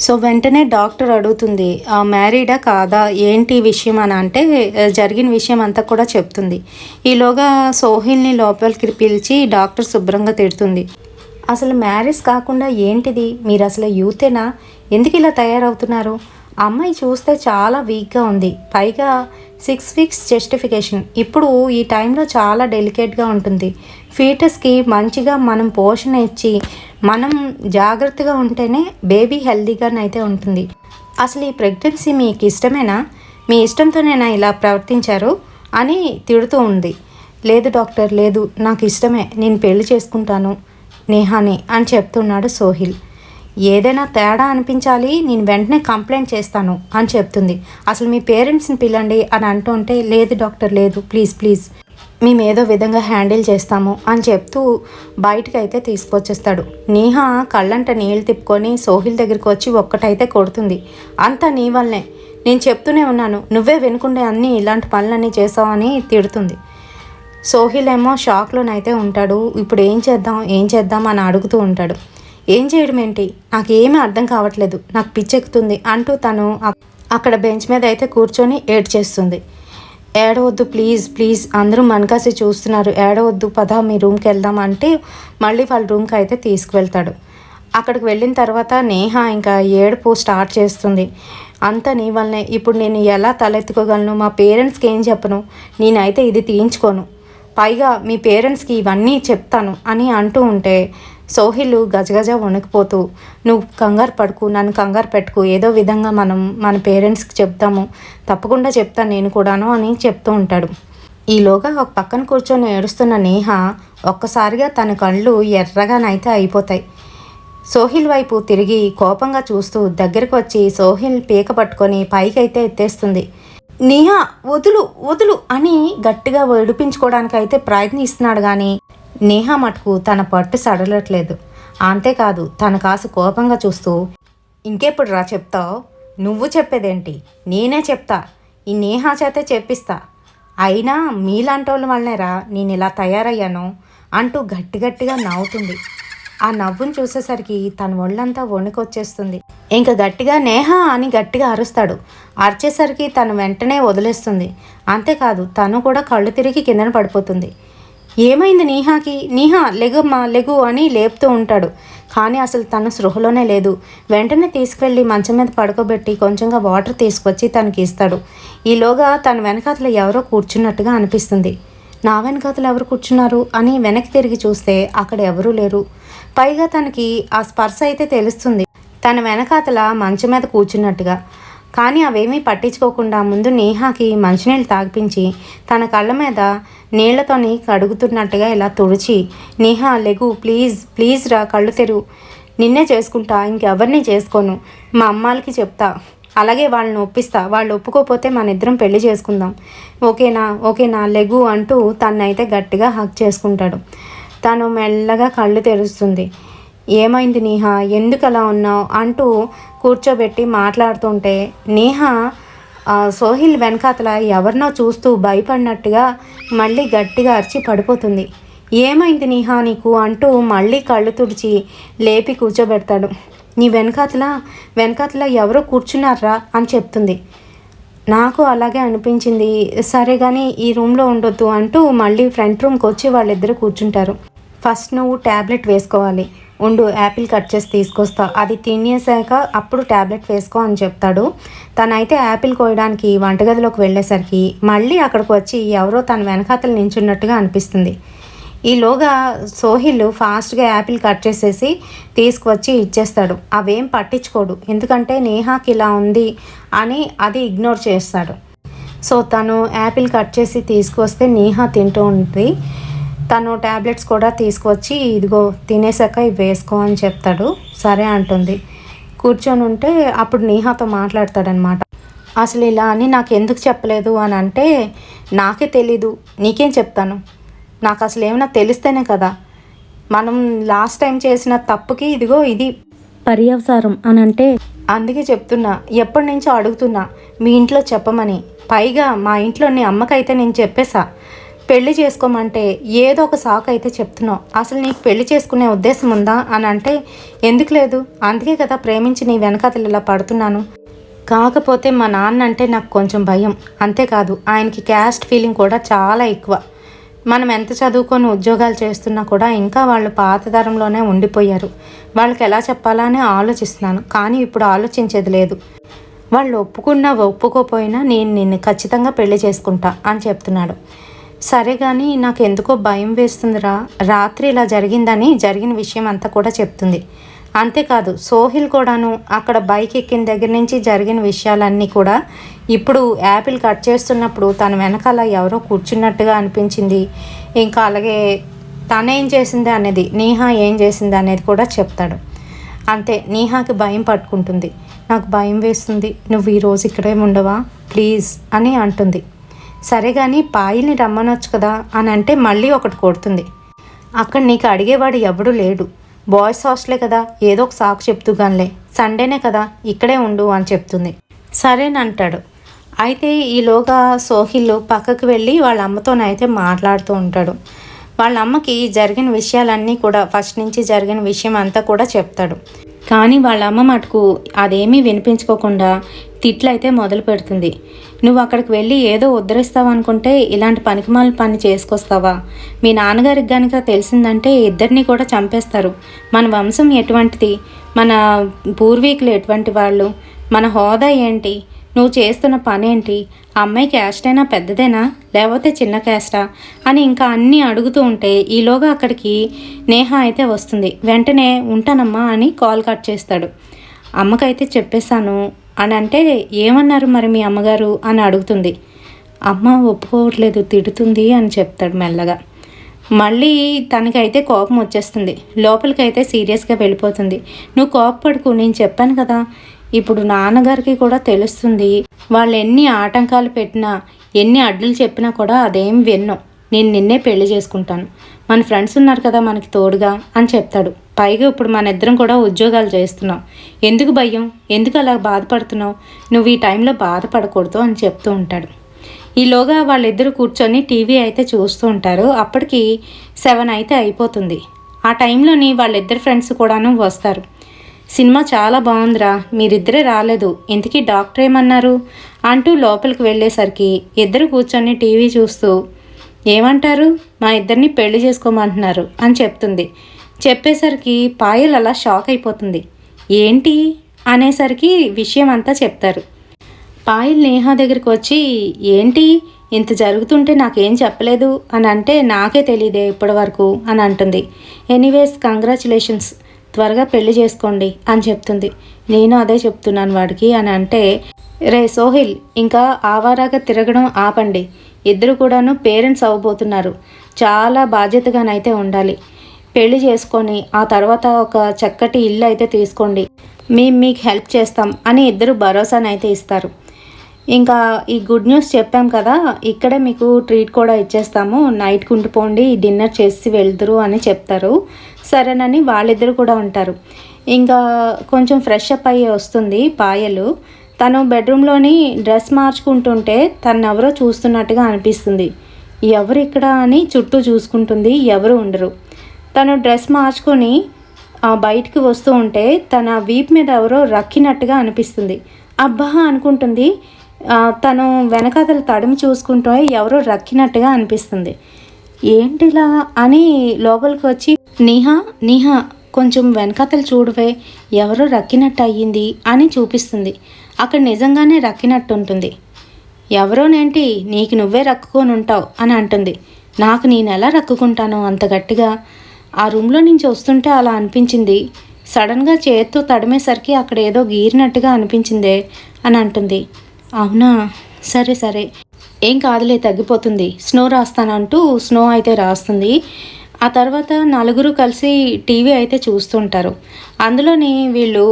సో వెంటనే డాక్టర్ అడుగుతుంది, మ్యారీడా కాదా ఏంటి విషయం అని అంటే జరిగిన విషయం అంతా కూడా చెప్తుంది. ఈలోగా సోహిల్ని లోపలికి పిలిచి డాక్టర్ శుభ్రంగా తిడుతుంది. అసలు మ్యారేజ్ కాకుండా ఏంటిది, మీరు అసలు యూతేనా, ఎందుకు ఇలా తయారవుతున్నారు, అమ్మాయి చూస్తే చాలా వీక్గా ఉంది, పైగా 6 వీక్స్ జస్టిఫికేషన్, ఇప్పుడు ఈ టైంలో చాలా డెలికేట్గా ఉంటుంది, ఫీటస్కి మంచిగా మనం పోషణ ఇచ్చి మనం జాగ్రత్తగా ఉంటేనే బేబీ హెల్తీగానైతే ఉంటుంది, అసలు ఈ ప్రెగ్నెన్సీ మీకు ఇష్టమేనా, మీ ఇష్టంతోనేనా ఇలా ప్రవర్తించారు అని తిడుతూ ఉంది. లేదు డాక్టర్ లేదు, నాకు ఇష్టమే, నేను పెళ్లి చేసుకుంటాను నేహాని అని చెప్తున్నాడు సోహిల్. ఏదైనా తేడా అనిపించాలి, నేను వెంటనే కంప్లైంట్ చేస్తాను అని చెప్తుంది. అసలు మీ పేరెంట్స్ని పిలండి అని అంటుంటే లేదు డాక్టర్ లేదు, ప్లీజ్ ప్లీజ్ మేము ఏదో విధంగా హ్యాండిల్ చేస్తాము అని చెప్తూ బయటకు అయితే తీసుకొచ్చేస్తాడు. నేహా కళ్ళంట నీళ్ళు తిప్పుకొని సోహిల్ దగ్గరికి వచ్చి ఒక్కటైతే కొడుతుంది. అంతా నీ వల్లనే, నేను చెప్తూనే ఉన్నాను, నువ్వే వినకుండా అన్నీ ఇలాంటి పనులన్నీ చేసావని తిడుతుంది. సోహిల్ ఏమో షాక్లోనైతే ఉంటాడు. ఇప్పుడు ఏం చేద్దాం అని అడుగుతూ ఉంటాడు. ఏం చేయడం ఏంటి, నాకు ఏమీ అర్థం కావట్లేదు, నాకు పిచ్చెక్కుతుంది అంటూ తను అక్కడ బెంచ్ మీద అయితే కూర్చొని ఏడ్చేస్తుంది. ఏడవద్దు ప్లీజ్ ప్లీజ్, అందరూ మనకాసి చూస్తున్నారు, ఏడవద్దు, పద మీ రూమ్కి వెళ్దాం అంటే మళ్ళీ వాళ్ళ రూమ్కి అయితే తీసుకువెళ్తాడు. అక్కడికి వెళ్ళిన తర్వాత నేహ ఇంకా ఏడుపు స్టార్ట్ చేస్తుంది. అంతా నీ వల్లనే, ఇప్పుడు నేను ఎలా తలెత్తుకోగలను, మా పేరెంట్స్కి ఏం చెప్పను, నేనైతే ఇది తీయించుకోను, పైగా మీ పేరెంట్స్కి ఇవన్నీ చెప్తాను అని అంటూ ఉంటే సోహిల్ గజగజ వణికిపోతూ నువ్వు కంగారు పడుకు, నన్ను కంగారు పెట్టుకు, ఏదో విధంగా మనం మన పేరెంట్స్కి చెప్తాము, తప్పకుండా చెప్తాను నేను కూడాను అని చెప్తూ ఉంటాడు. ఈలోగా ఒక పక్కన కూర్చొని ఏడుస్తున్న నేహ ఒక్కసారిగా తన కళ్ళు ఎర్రగానైతే అయిపోతాయి. సోహిల్ వైపు తిరిగి కోపంగా చూస్తూ దగ్గరకు వచ్చి సోహిల్ పీక పట్టుకొని పైకైతే ఎత్తేస్తుంది. నేహా వదులు వదులు అని గట్టిగా విడిపించుకోవడానికి అయితే ప్రయత్నిస్తున్నాడు కానీ నేహా మటుకు తన పట్టు సడలట్లేదు. అంతేకాదు తన కాసు కోపంగా చూస్తూ ఇంకెప్పుడు రా చెప్తావు, నువ్వు చెప్పేదేంటి, నేనే చెప్తా, ఈ నేహా చేతే చెప్పిస్తా, అయినా మీలాంటోళ్ళ వల్లనేరా నేను ఇలా తయారయ్యాను అంటూ గట్టిగా నవ్వుతుంది. ఆ నవ్వును చూసేసరికి తన ఒళ్ళంతా వణుకొచ్చేస్తుంది. ఇంకా గట్టిగా నేహా అని గట్టిగా అరుస్తాడు. అరిచేసరికి తను వెంటనే వదిలేస్తుంది. అంతేకాదు తను కూడా కళ్ళు తిరిగి కిందన పడిపోతుంది. ఏమైంది నేహాకి, నేహా లెగమ్మా లెగు అని లేపుతూ ఉంటాడు. కానీ అసలు తను స్పృహలోనే లేదు. వెంటనే తీసుకువెళ్ళి మంచం మీద పడుకోబెట్టి కొంచెంగా వాటర్ తీసుకొచ్చి తనకి ఇస్తాడు. ఈలోగా తన వెనకాతల ఎవరో కూర్చున్నట్టుగా అనిపిస్తుంది. నా వెనకాతలు ఎవరు కూర్చున్నారు అని వెనక్కి తిరిగి చూస్తే అక్కడ ఎవరూ లేరు. పైగా తనకి ఆ స్పర్శ అయితే తెలుస్తుంది, తన వెనకాతల మంచం మీద కూర్చున్నట్టుగా. కానీ అవేమీ పట్టించుకోకుండా ముందు నేహాకి మంచినీళ్ళు తాగిపించి తన కళ్ళ మీద నీళ్లతోని కడుగుతున్నట్టుగా ఇలా తుడిచి నేహా లెగు ప్లీజ్ ప్లీజ్ రా కళ్ళు తెరు, నిన్నే చేసుకుంటా, ఇంకెవరిని చేసుకోను, మా అమ్మాలకి చెప్తా, అలాగే వాళ్ళని ఒప్పిస్తా, వాళ్ళు ఒప్పుకోకపోతే మన ఇద్దరం పెళ్లి చేసుకుందాం, ఓకేనా ఓకేనా లెగు అంటూ తనైతే గట్టిగా హక్ చేసుకుంటాడు. తను మెల్లగా కళ్ళు తెరుస్తుంది. ఏమైంది నేహా, ఎందుకు అలా ఉన్నావు అంటూ కూర్చోబెట్టి మాట్లాడుతుంటే నేహా సోహిల్ వెనకాతల ఎవరినో చూస్తూ భయపడినట్టుగా మళ్ళీ గట్టిగా అరిచి పడిపోతుంది. ఏమైంది నేహా నీకు అంటూ మళ్ళీ కళ్ళు తుడిచి లేపి కూర్చోబెడతాడు. నీ వెనకాతల ఎవరో కూర్చున్నారా అని చెప్తుంది. నాకు అలాగే అనిపించింది, సరే కానీ ఈ రూమ్లో ఉండొద్దు అంటూ మళ్ళీ ఫ్రంట్ రూమ్కి వచ్చి వాళ్ళిద్దరూ కూర్చుంటారు. ఫస్ట్ నువ్వు ట్యాబ్లెట్ వేసుకోవాలి, ఉండు యాపిల్ కట్ చేసి తీసుకొస్తా, అది తినేసాక అప్పుడు ట్యాబ్లెట్ వేసుకో అని చెప్తాడు. తనైతే యాపిల్ కోయడానికి వంటగదిలోకి వెళ్ళేసరికి మళ్ళీ అక్కడికి వచ్చి ఎవరో తన వెనకాతలు నించున్నట్టుగా అనిపిస్తుంది. ఈలోగా సోహిల్ ఫాస్ట్గా యాపిల్ కట్ చేసేసి తీసుకువచ్చి ఇచ్చేస్తాడు. అవేం పట్టించుకోడు, ఎందుకంటే నేహాకి ఇలా ఉంది అని అది ఇగ్నోర్ చేస్తాడు. సో తను యాపిల్ కట్ చేసి తీసుకొస్తే నేహా తింటూ ఉంటుంది. తను ట్యాబ్లెట్స్ కూడా తీసుకువచ్చి ఇదిగో తినేసాక ఇవి వేసుకో అని చెప్తాడు. సరే అంటుంది. కూర్చొని ఉంటే అప్పుడు నేహాతో మాట్లాడతాడనమాట. అసలు ఇలా అని నాకు ఎందుకు చెప్పలేదు అని అంటే, నాకే తెలీదు, నీకేం చెప్తాను, నాకు అసలు ఏమైనా తెలిస్తేనే కదా, మనం లాస్ట్ టైం చేసిన తప్పుకి ఇదిగో ఇది పర్యవసారం అని అంటే, అందుకే చెప్తున్నా, ఎప్పటి నుంచో అడుగుతున్నా మీ ఇంట్లో చెప్పమని, పైగా మా ఇంట్లోని అమ్మకైతే నేను చెప్పేసా, పెళ్లి చేసుకోమంటే ఏదో ఒక సాకు అయితే చెప్తున్నావు, అసలు నీకు పెళ్లి చేసుకునే ఉద్దేశం ఉందా అని అంటే, ఎందుకు లేదు, అందుకే కదా ప్రేమించి నీ వెనకాతలు ఇలా పడుతున్నాను, కాకపోతే మా నాన్న అంటే నాకు కొంచెం భయం, అంతేకాదు ఆయనకి క్యాస్ట్ ఫీలింగ్ కూడా చాలా ఎక్కువ, మనం ఎంత చదువుకొని ఉద్యోగాలు చేస్తున్నా కూడా ఇంకా వాళ్ళు పాత తరంలోనే ఉండిపోయారు, వాళ్ళకి ఎలా చెప్పాలా అని ఆలోచిస్తున్నాను, కానీ ఇప్పుడు ఆలోచించేది లేదు, వాళ్ళు ఒప్పుకున్నా ఒప్పుకోపోయినా నేను నిన్ను ఖచ్చితంగా పెళ్లి చేసుకుంటా అని చెప్తున్నాడు. సరే కానీ నాకు ఎందుకో భయం వేస్తుందిరా, రాత్రి ఇలా జరిగిందని జరిగిన విషయం అంతా కూడా చెప్తుంది. అంతేకాదు సోహిల్ కూడాను అక్కడ బైక్ ఎక్కిన దగ్గర నుంచి జరిగిన విషయాలన్నీ కూడా ఇప్పుడు యాపిల్ కట్ చేస్తున్నప్పుడు తన వెనకాల ఎవరో కూర్చున్నట్టుగా అనిపించింది, ఇంకా అలాగే తనేం చేసింది అనేది, నేహా ఏం చేసింది అనేది కూడా చెప్తాడు. అంతే, నేహాకి భయం పట్టుకుంటుంది. నాకు భయం వేస్తుంది, నువ్వు ఈరోజు ఇక్కడే ఉండవా ప్లీజ్ అని అంటుంది. సరే కానీ పాయిల్ని రమ్మనొచ్చు కదా అని అంటే మళ్ళీ ఒకటి కొడుతుంది. అక్కడ నీకు అడిగేవాడు ఎవడూ లేడు, బాయ్స్ హాస్టలే కదా, ఏదో ఒక సాకు చెప్తూ గానిలే, సండేనే కదా ఇక్కడే ఉండు అని చెప్తుంది. సరేనంటాడు. అయితే ఈలోగా సోహిల్ పక్కకు వెళ్ళి వాళ్ళ అమ్మతోనైతే మాట్లాడుతూ ఉంటాడు. వాళ్ళ అమ్మకి జరిగిన విషయాలన్నీ కూడా ఫస్ట్ నుంచి జరిగిన విషయం అంతా కూడా చెప్తాడు. కానీ వాళ్ళ అమ్మ మటుకు అదేమీ వినిపించుకోకుండా తిట్లయితే మొదలు పెడుతుంది. నువ్వు అక్కడికి వెళ్ళి ఏదో ఉద్ధరిస్తావు అనుకుంటే ఇలాంటి పనికిమాల పని చేసుకొస్తావా, మీ నాన్నగారికి కనుక తెలిసిందంటే ఇద్దరిని కూడా చంపేస్తారు, మన వంశం ఎటువంటిది, మన పూర్వీకులు ఎటువంటి వాళ్ళు, మన హోదా ఏంటి, నువ్వు చేస్తున్న పని ఏంటి, అమ్మాయి క్యాస్ట్ అయినా పెద్దదేనా లేకపోతే చిన్న క్యాస్టా అని ఇంకా అన్నీ అడుగుతూ ఉంటే ఈలోగా అక్కడికి నేహా అయితే వస్తుంది. వెంటనే ఉంటానమ్మా అని కాల్ కట్ చేస్తాడు. అమ్మకైతే చెప్పేశాను అని అంటే, ఏమన్నారు మరి మీ అమ్మగారు అని అడుగుతుంది. అమ్మ ఒప్పుకోవట్లేదు, తిడుతుంది అని చెప్తాడు మెల్లగా. మళ్ళీ తనకైతే కోపం వచ్చేస్తుంది, లోపలికైతే సీరియస్గా వెళ్ళిపోతుంది. నువ్వు కోపపడుకు, నేను చెప్పాను కదా, ఇప్పుడు నాన్నగారికి కూడా తెలుస్తుంది, వాళ్ళు ఎన్ని ఆటంకాలు పెట్టినా ఎన్ని అడ్డులు చెప్పినా కూడా అదేం విన్ను, నేను నిన్నే పెళ్లి చేసుకుంటాను, మన ఫ్రెండ్స్ ఉన్నారు కదా మనకి తోడుగా అని చెప్తాడు. పైగా ఇప్పుడు మన ఇద్దరం కూడా ఉద్యోగాలు చేస్తున్నాం, ఎందుకు భయం, ఎందుకు అలా బాధపడుతున్నావు, నువ్వు ఈ టైంలో బాధపడకూడదు అని చెప్తూ ఉంటాడు. ఈలోగా వాళ్ళిద్దరూ కూర్చొని టీవీ అయితే చూస్తూ ఉంటారు. అప్పటికి 7 అయితే అయిపోతుంది. ఆ టైంలోని వాళ్ళిద్దరు ఫ్రెండ్స్ కూడాను వస్తారు. సినిమా చాలా బాగుందిరా, మీరిద్దరే రాలేదు, ఇంతకీ డాక్టర్ ఏమన్నారు అంటూ లోపలికి వెళ్ళేసరికి ఇద్దరు కూర్చొని టీవీ చూస్తూ, ఏమంటారు, మా ఇద్దరిని పెళ్లి చేసుకోమంటున్నారు అని చెప్తుంది. చెప్పేసరికి పాయల్ అలా షాక్ అయిపోతుంది. ఏంటి అనేసరికి విషయం అంతా చెప్తారు. పాయల్ నేహా దగ్గరికి వచ్చి, ఏంటి ఇంత జరుగుతుంటే నాకేం చెప్పలేదు అని అంటే, నాకే తెలియదే ఇప్పటి వరకు అని అంటుంది. ఎనీవేస్ కంగ్రాచులేషన్స్, త్వరగా పెళ్లి చేసుకోండి అని చెప్తుంది. నేను అదే చెప్తున్నాను వాడికి అని అంటే, రే సోహిల్, ఇంకా ఆవారాగా తిరగడం ఆపండి, ఇద్దరు కూడాను పేరెంట్స్ అవ్వబోతున్నారు, చాలా బాధ్యతగానైతే ఉండాలి, పెళ్లి చేసుకొని ఆ తర్వాత ఒక చక్కటి ఇల్లు అయితే తీసుకోండి, మేము మీకు హెల్ప్ చేస్తాం అని ఇద్దరు భరోసానైతే ఇస్తారు. ఇంకా ఈ గుడ్ న్యూస్ చెప్పాం కదా, ఇక్కడే మీకు ట్రీట్ కూడా ఇచ్చేస్తాము, నైట్కి ఉండిపోండి, డిన్నర్ చేసి వెళ్తురు అని చెప్తారు. సరేనని వాళ్ళిద్దరు కూడా ఉంటారు. ఇంకా కొంచెం ఫ్రెష్ అప్ అయ్యి వస్తుంది పాయలు. తను బెడ్రూమ్లోని డ్రెస్ మార్చుకుంటుంటే తను ఎవరో చూస్తున్నట్టుగా అనిపిస్తుంది. ఎవరు ఇక్కడ అని చుట్టూ చూసుకుంటుంది, ఎవరు ఉండరు. తను డ్రెస్ మార్చుకొని బయటికి వస్తూ ఉంటే తన వీపు మీద ఎవరో రక్కినట్టుగా అనిపిస్తుంది. అబ్బా అనుకుంటుంది. తను వెనకాతల తడిమి చూసుకుంటూ ఎవరో రక్కినట్టుగా అనిపిస్తుంది. ఏంటిలా అని లోపలికి వచ్చి నీహా కొంచెం వెనకాతలు చూడవే, ఎవరో రక్కినట్టు అయ్యింది అని చూపిస్తుంది. అక్కడ నిజంగానే రక్కినట్టు ఉంటుంది. ఎవరోనేంటి, నీకు నువ్వే రక్కుకొని ఉంటావు అని అంటుంది. నాకు నేను ఎలా రక్కుకుంటాను అంత గట్టిగా? ఆ రూమ్లో నుంచి వస్తుంటే అలా అనిపించింది. సడన్గా చేత్తో తడిమేసరికి అక్కడ ఏదో గీరినట్టుగా అనిపించిందే అని అంటుంది. అవునా, సరే సరే, ఏం కాదులే, తగ్గిపోతుంది, స్నో రాస్తానంటూ స్నో అయితే రాస్తుంది. ఆ తర్వాత నలుగురు కలిసి టీవీ అయితే చూస్తుంటారు. అందులోని వీళ్ళు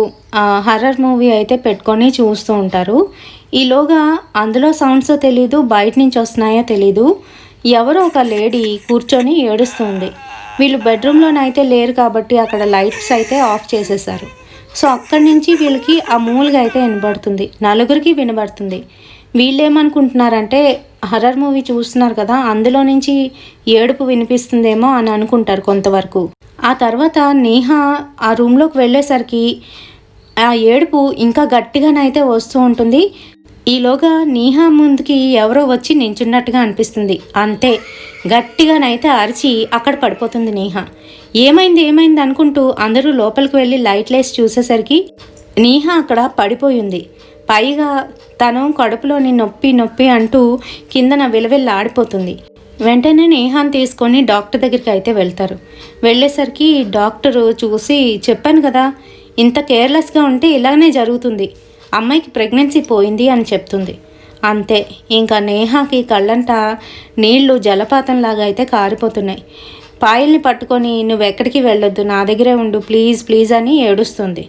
హర్రర్ మూవీ అయితే పెట్టుకొని చూస్తూ ఉంటారు. ఈలోగా అందులో సౌండ్స్ తెలీదు, బయట నుంచి వస్తున్నాయో తెలీదు, ఎవరో ఒక లేడీ కూర్చొని ఏడుస్తుంది. వీళ్ళు బెడ్రూమ్లోనైతే లేరు కాబట్టి అక్కడ లైట్స్ అయితే ఆఫ్ చేసేసారు. సో అక్కడి నుంచి వీళ్ళకి ఆ మూలుగా అయితే వినబడుతుంది, నలుగురికి వినబడుతుంది. వీళ్ళు ఏమనుకుంటున్నారంటే హర్రర్ మూవీ చూస్తున్నారు కదా, అందులో నుంచి ఏడుపు వినిపిస్తుందేమో అని అనుకుంటారు కొంతవరకు. ఆ తర్వాత నేహా ఆ రూమ్లోకి వెళ్ళేసరికి ఆ ఏడుపు ఇంకా గట్టిగానైతే వస్తూ ఉంటుంది. ఈలోగా నేహా ముందుకి ఎవరో వచ్చి నించున్నట్టుగా అనిపిస్తుంది. అంతే, గట్టిగానైతే అరిచి అక్కడ పడిపోతుంది నేహా. ఏమైంది అనుకుంటూ అందరూ లోపలికి వెళ్ళి లైట్ లేసి చూసేసరికి నేహా అక్కడ పడిపోయింది. పైగా తను కడుపులోని నొప్పి అంటూ కిందన విలవిల్లాడిపోతుంది. వెంటనే నేహాన్ని తీసుకొని డాక్టర్ దగ్గరికి అయితే వెళ్తారు. వెళ్ళేసరికి డాక్టరు చూసి, చెప్పాను కదా, ఇంత కేర్లెస్గా ఉంటే ఇలాగనే జరుగుతుంది, అమ్మాయికి ప్రెగ్నెన్సీ పోయింది అని చెప్తుంది. అంతే, ఇంకా నేహాకి కళ్ళంట నీళ్లు జలపాతంలాగా అయితే కారిపోతున్నాయి. పాయల్ని పట్టుకొని నువ్వెక్కడికి వెళ్ళొద్దు, నా దగ్గరే ఉండు, ప్లీజ్ అని ఏడుస్తుంది.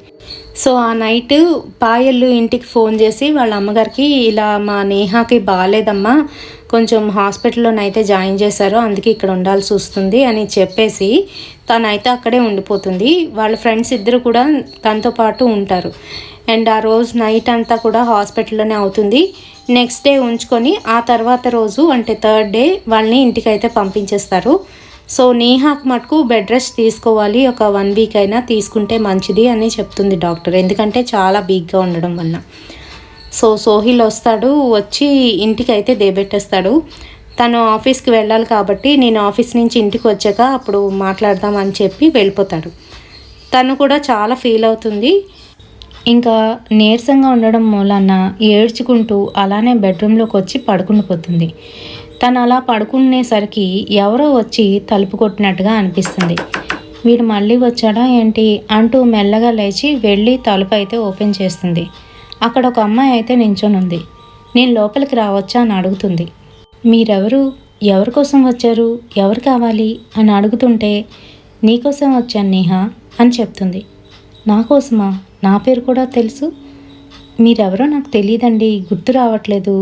సో ఆ నైట్ పాయలు ఇంటికి ఫోన్ చేసి వాళ్ళ అమ్మగారికి, ఇలా మా నేహాకి బాగాలేదమ్మా, కొంచెం హాస్పిటల్లోనైతే జాయిన్ చేశారు, అందుకే ఇక్కడ ఉండాల్సి వస్తుంది అని చెప్పేసి తనైతే అక్కడే ఉండిపోతుంది. వాళ్ళ ఫ్రెండ్స్ ఇద్దరు కూడా తనతో పాటు ఉంటారు. అండ్ ఆ రోజు నైట్ అంతా కూడా హాస్పిటల్లోనే అవుతుంది. నెక్స్ట్ డే ఉంచుకొని ఆ తర్వాత రోజు అంటే థర్డ్ డే వాళ్ళని ఇంటికైతే పంపించేస్తారు. సో నేహాకు మటుకు బెడ్ రెస్ట్ తీసుకోవాలి, ఒక 1 వీక్ అయినా తీసుకుంటే మంచిది అని చెప్తుంది డాక్టర్, ఎందుకంటే చాలా వీక్గా ఉండడం వల్ల. సో సోహిల్ వస్తాడు, వచ్చి ఇంటికి అయితే దేబెట్టేస్తాడు. తను ఆఫీస్కి వెళ్ళాలి కాబట్టి నేను ఆఫీస్ నుంచి ఇంటికి వచ్చాక అప్పుడు మాట్లాడదామని చెప్పి వెళ్ళిపోతాడు. తను కూడా చాలా ఫీల్ అవుతుంది. ఇంకా నీరసంగా ఉండడం మూలాన ఏడ్చుకుంటూ అలానే బెడ్రూమ్లోకి వచ్చి పడుకుండిపోతుంది. తను అలా పడుకునేసరికి ఎవరో వచ్చి తలుపు కొట్టినట్టుగా అనిపిస్తుంది. వీడు మళ్ళీ వచ్చాడా ఏంటి అంటూ మెల్లగా లేచి వెళ్ళి తలుపు అయితే ఓపెన్ చేస్తుంది. అక్కడ ఒక అమ్మాయి అయితే నించొని ఉంది. నేను లోపలికి రావచ్చా అని అడుగుతుంది. మీరెవరు, ఎవరి కోసం వచ్చారు, ఎవరు కావాలి అని అడుగుతుంటే, నీకోసం వచ్చాను నేహా అని చెప్తుంది. నా కోసమా? నా పేరు కూడా తెలుసు, మీరెవరో నాకు తెలియదండి, గుర్తు రావట్లేదు,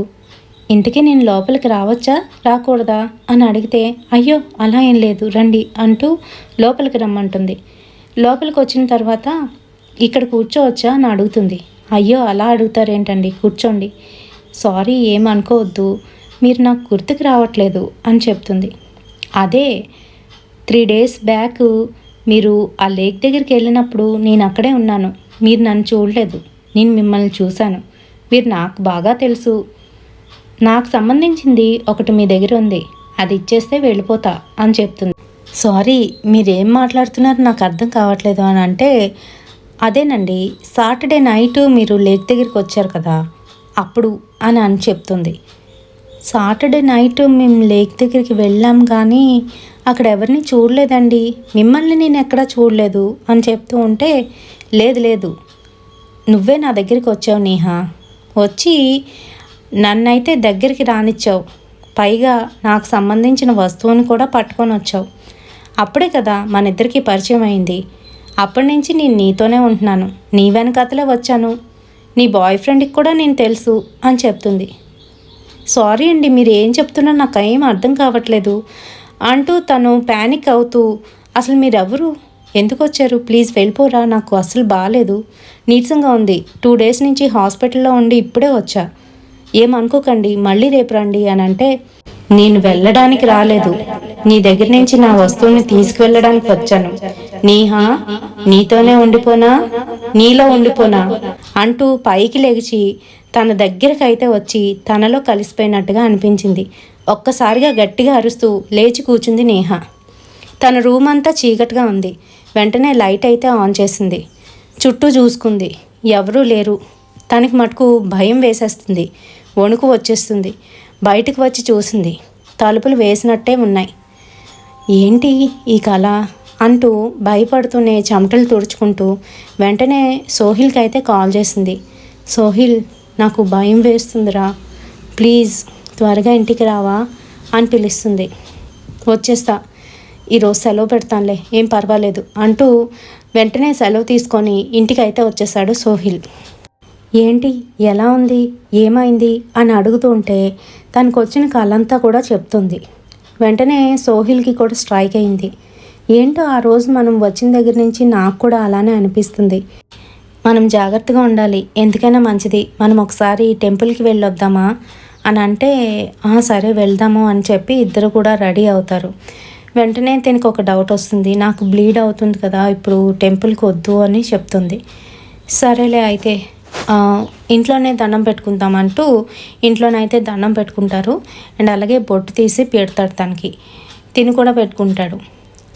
ఇంటికి నేను లోపలికి రావచ్చా రాకూడదా అని అడిగితే, అయ్యో అలా ఏం లేదు రండి అంటూ లోపలికి రమ్మంటుంది. లోపలికి వచ్చిన తర్వాత ఇక్కడ కూర్చోవచ్చా అని అడుగుతుంది. అయ్యో అలా అడుగుతారేంటండి, కూర్చోండి, సారీ ఏమనుకోవద్దు, మీరు నాకు గుర్తుకు రావట్లేదు అని చెప్తుంది. అదే 3 days బ్యాక్ మీరు ఆ లేక్ దగ్గరికి వెళ్ళినప్పుడు నేను అక్కడే ఉన్నాను, మీరు నన్ను చూడలేదు, నేను మిమ్మల్ని చూశాను, మీరు నాకు బాగా తెలుసు, నాకు సంబంధించింది ఒకటి మీ దగ్గర ఉంది, అది ఇచ్చేస్తే వెళ్ళిపోతా అని చెప్తుంది. సారీ మీరేం మాట్లాడుతున్నారు నాకు అర్థం కావట్లేదు అని అంటే, అదేనండి సాటర్డే నైట్ మీరు లేక్ దగ్గరికి వచ్చారు కదా అప్పుడు అని చెప్తుంది. సాటర్డే నైట్ మేము లేక్ దగ్గరికి వెళ్ళాం కానీ అక్కడ ఎవరిని చూడలేదండి, మిమ్మల్ని నేను ఎక్కడా చూడలేదు అని చెప్తూ ఉంటే, లేదు నువ్వే నా దగ్గరికి వచ్చావు నేహా, వచ్చి నన్నైతే దగ్గరికి రానిచ్చావు, పైగా నాకు సంబంధించిన వస్తువుని కూడా పట్టుకొని వచ్చావు, అప్పుడే కదా మన ఇద్దరికి పరిచయం అయింది. అప్పటి నుంచి నేను నీతోనే ఉంటున్నాను, నీ వెనకాతలే వచ్చాను, నీ బాయ్ ఫ్రెండ్కి కూడా నేను తెలుసు అని చెప్తుంది. సారీ అండి, మీరు ఏం చెప్తున్నా నాకు ఏం అర్థం కావట్లేదు అంటూ తను ప్యానిక్ అవుతూ, అసలు మీరెవరు, ఎందుకు వచ్చారు, ప్లీజ్ వెళ్ళిపోరా, నాకు అసలు బాగాలేదు, నీరసంగా ఉంది, 2 days నుంచి హాస్పిటల్లో ఉండి ఇప్పుడే వచ్చా, ఏమనుకోకండి, మళ్ళీ రేపు రండి అని అంటే, నేను వెళ్ళడానికి రాలేదు, నీ దగ్గర నుంచి నా వస్తువుని తీసుకువెళ్ళడానికి వచ్చాను, నీహా నీతోనే ఉండిపోనా, నీలో ఉండిపోనా అంటూ పైకి లెగిచి తన దగ్గరకు అయితే వచ్చి తనలో కలిసిపోయినట్టుగా అనిపించింది. ఒక్కసారిగా గట్టిగా అరుస్తూ లేచి కూర్చుంది నేహ. తన రూమ్ అంతా చీకటిగా ఉంది. వెంటనే లైట్ అయితే ఆన్ చేసింది. చుట్టూ చూసుకుంది, ఎవరూ లేరు. తనకి మటుకు భయం వేసేస్తుంది, వణుకు వచ్చేస్తుంది. బయటకు వచ్చి చూసింది, తలుపులు వేసినట్టే ఉన్నాయి. ఏంటి ఈ కళ అంటూ భయపడుతూనే చెమటలు తుడుచుకుంటూ వెంటనే సోహిల్కి అయితే కాల్ చేసింది. సోహిల్, నాకు భయం వేస్తుందిరా, ప్లీజ్ త్వరగా ఇంటికి రావా అని పిలుస్తుంది. వచ్చేస్తా, ఈరోజు సెలవు పెడతానులే, ఏం పర్వాలేదు అంటూ వెంటనే సెలవు తీసుకొని ఇంటికి అయితే వచ్చేసాడు సోహిల్. ఏంటి, ఎలా ఉంది, ఏమైంది అని అడుగుతుంటే తనకు వచ్చిన కళంతా కూడా చెప్తుంది. వెంటనే సోహిల్కి కూడా స్ట్రైక్ అయింది. ఏంటో ఆ రోజు మనం వచ్చిన దగ్గర నుంచి నాకు కూడా అలానే అనిపిస్తుంది, మనం జాగ్రత్తగా ఉండాలి, ఎందుకైనా మంచిది, మనం ఒకసారి టెంపుల్కి వెళ్ళొద్దామా అని అంటే, సరే వెళ్దాము అని చెప్పి ఇద్దరు కూడా రెడీ అవుతారు. వెంటనే తనకు ఒక డౌట్ వస్తుంది, నాకు బ్లీడ్ అవుతుంది కదా, ఇప్పుడు టెంపుల్కి వద్దు అని చెప్తుంది. సరేలే అయితే ఇంట్లోనే దండం పెట్టుకుందామంటూ ఇంట్లోనైతే దండం పెట్టుకుంటారు. అండ్ అలాగే బొట్టు తీసి పెడతాడు తనకి, తిని కూడా పెట్టుకుంటాడు.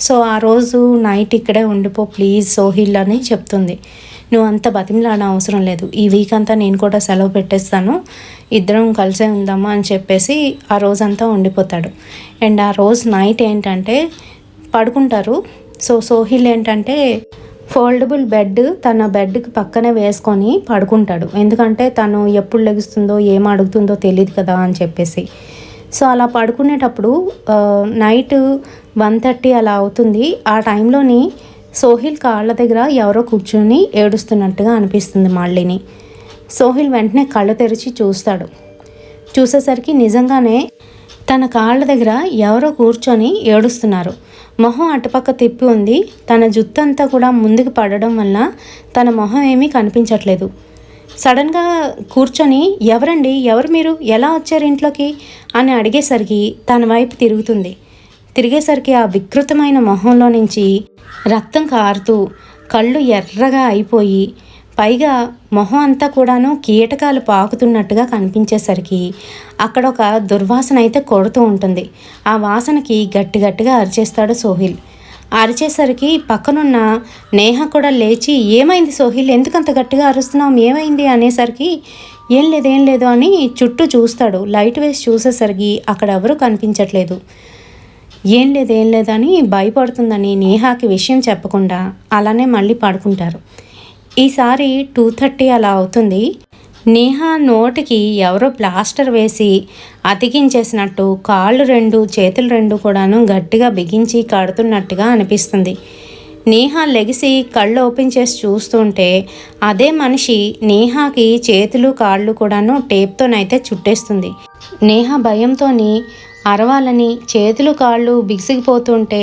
సో ఆ రోజు నైట్ ఇక్కడే ఉండిపో ప్లీజ్ సోహిల్ అని చెప్తుంది. నువ్వు అంత బతిమలాడ అవసరం లేదు, ఈ వీక్ అంతా నేను కూడా సెలవు పెట్టేస్తాను, ఇద్దరం కలిసే ఉందామా అని చెప్పేసి ఆ రోజంతా ఉండిపోతాడు. అండ్ ఆ రోజు నైట్ ఏంటంటే పడుకుంటారు. సో సోహిల్ ఏంటంటే ఫోల్డబుల్ బెడ్ తన బెడ్కి పక్కనే వేసుకొని పడుకుంటాడు, ఎందుకంటే తను ఎప్పుడు లెగుస్తుందో ఏం అడుగుతుందో తెలియదు కదా అని చెప్పేసి. సో అలా పడుకునేటప్పుడు నైట్ 1:30 అలా అవుతుంది. ఆ టైంలోని సోహిల్ కాళ్ళ దగ్గర ఎవరో కూర్చొని ఏడుస్తున్నట్టుగా అనిపిస్తుంది మళ్ళీని. సోహిల్ వెంటనే కళ్ళు తెరిచి చూస్తాడు. చూసేసరికి నిజంగానే తన కాళ్ళ దగ్గర ఎవరో కూర్చొని ఏడుస్తున్నారు. మొహం అటుపక్క తిప్పి ఉంది. తన జుట్టు అంతా కూడా ముందుకు పడడం వల్ల తన మొహం ఏమీ కనిపించట్లేదు. సడన్గా కూర్చొని, ఎవరండి, ఎవరు మీరు, ఎలా వచ్చారు ఇంట్లోకి అని అడిగేసరికి తన వైపు తిరుగుతుంది. తిరిగేసరికి ఆ వికృతమైన మొహంలో నుంచి రక్తం కారుతూ కళ్ళు ఎర్రగా అయిపోయి పైగా మొహం అంతా కూడాను కీటకాలు పాకుతున్నట్టుగా కనిపించేసరికి అక్కడ ఒక దుర్వాసన అయితే కొడుతూ ఉంటుంది. ఆ వాసనకి గట్టిగా అరిచేస్తాడు సోహిల్. అరిచేసరికి పక్కనున్న నేహ కూడా లేచి, ఏమైంది సోహిల్, ఎందుకంత గట్టిగా అరుస్తున్నావు, ఏమైంది అనేసరికి ఏం లేదు అని చుట్టూ చూస్తాడు. లైట్ వేసి చూసేసరికి అక్కడ ఎవరూ కనిపించట్లేదు. ఏం లేదని భయపడుతుందని నేహాకి విషయం చెప్పకుండా అలానే మళ్ళీ పడుకుంటారు. ఈసారి 2:30 అలా అవుతుంది. నేహ నోటికి ఎవరో ప్లాస్టర్ వేసి అతికించేసినట్టు కాళ్ళు 2 చేతులు 2 కూడాను గట్టిగా బిగించి కడుతున్నట్టుగా అనిపిస్తుంది. నేహ లెగిసి కళ్ళు ఓపెన్ చేసి చూస్తుంటే అదే మనిషి నేహాకి చేతులు కాళ్ళు కూడాను టేప్తోనైతే చుట్టేస్తుంది. నేహ భయంతోని అరవాలని, చేతులు కాళ్ళు బిగిసిగిపోతుంటే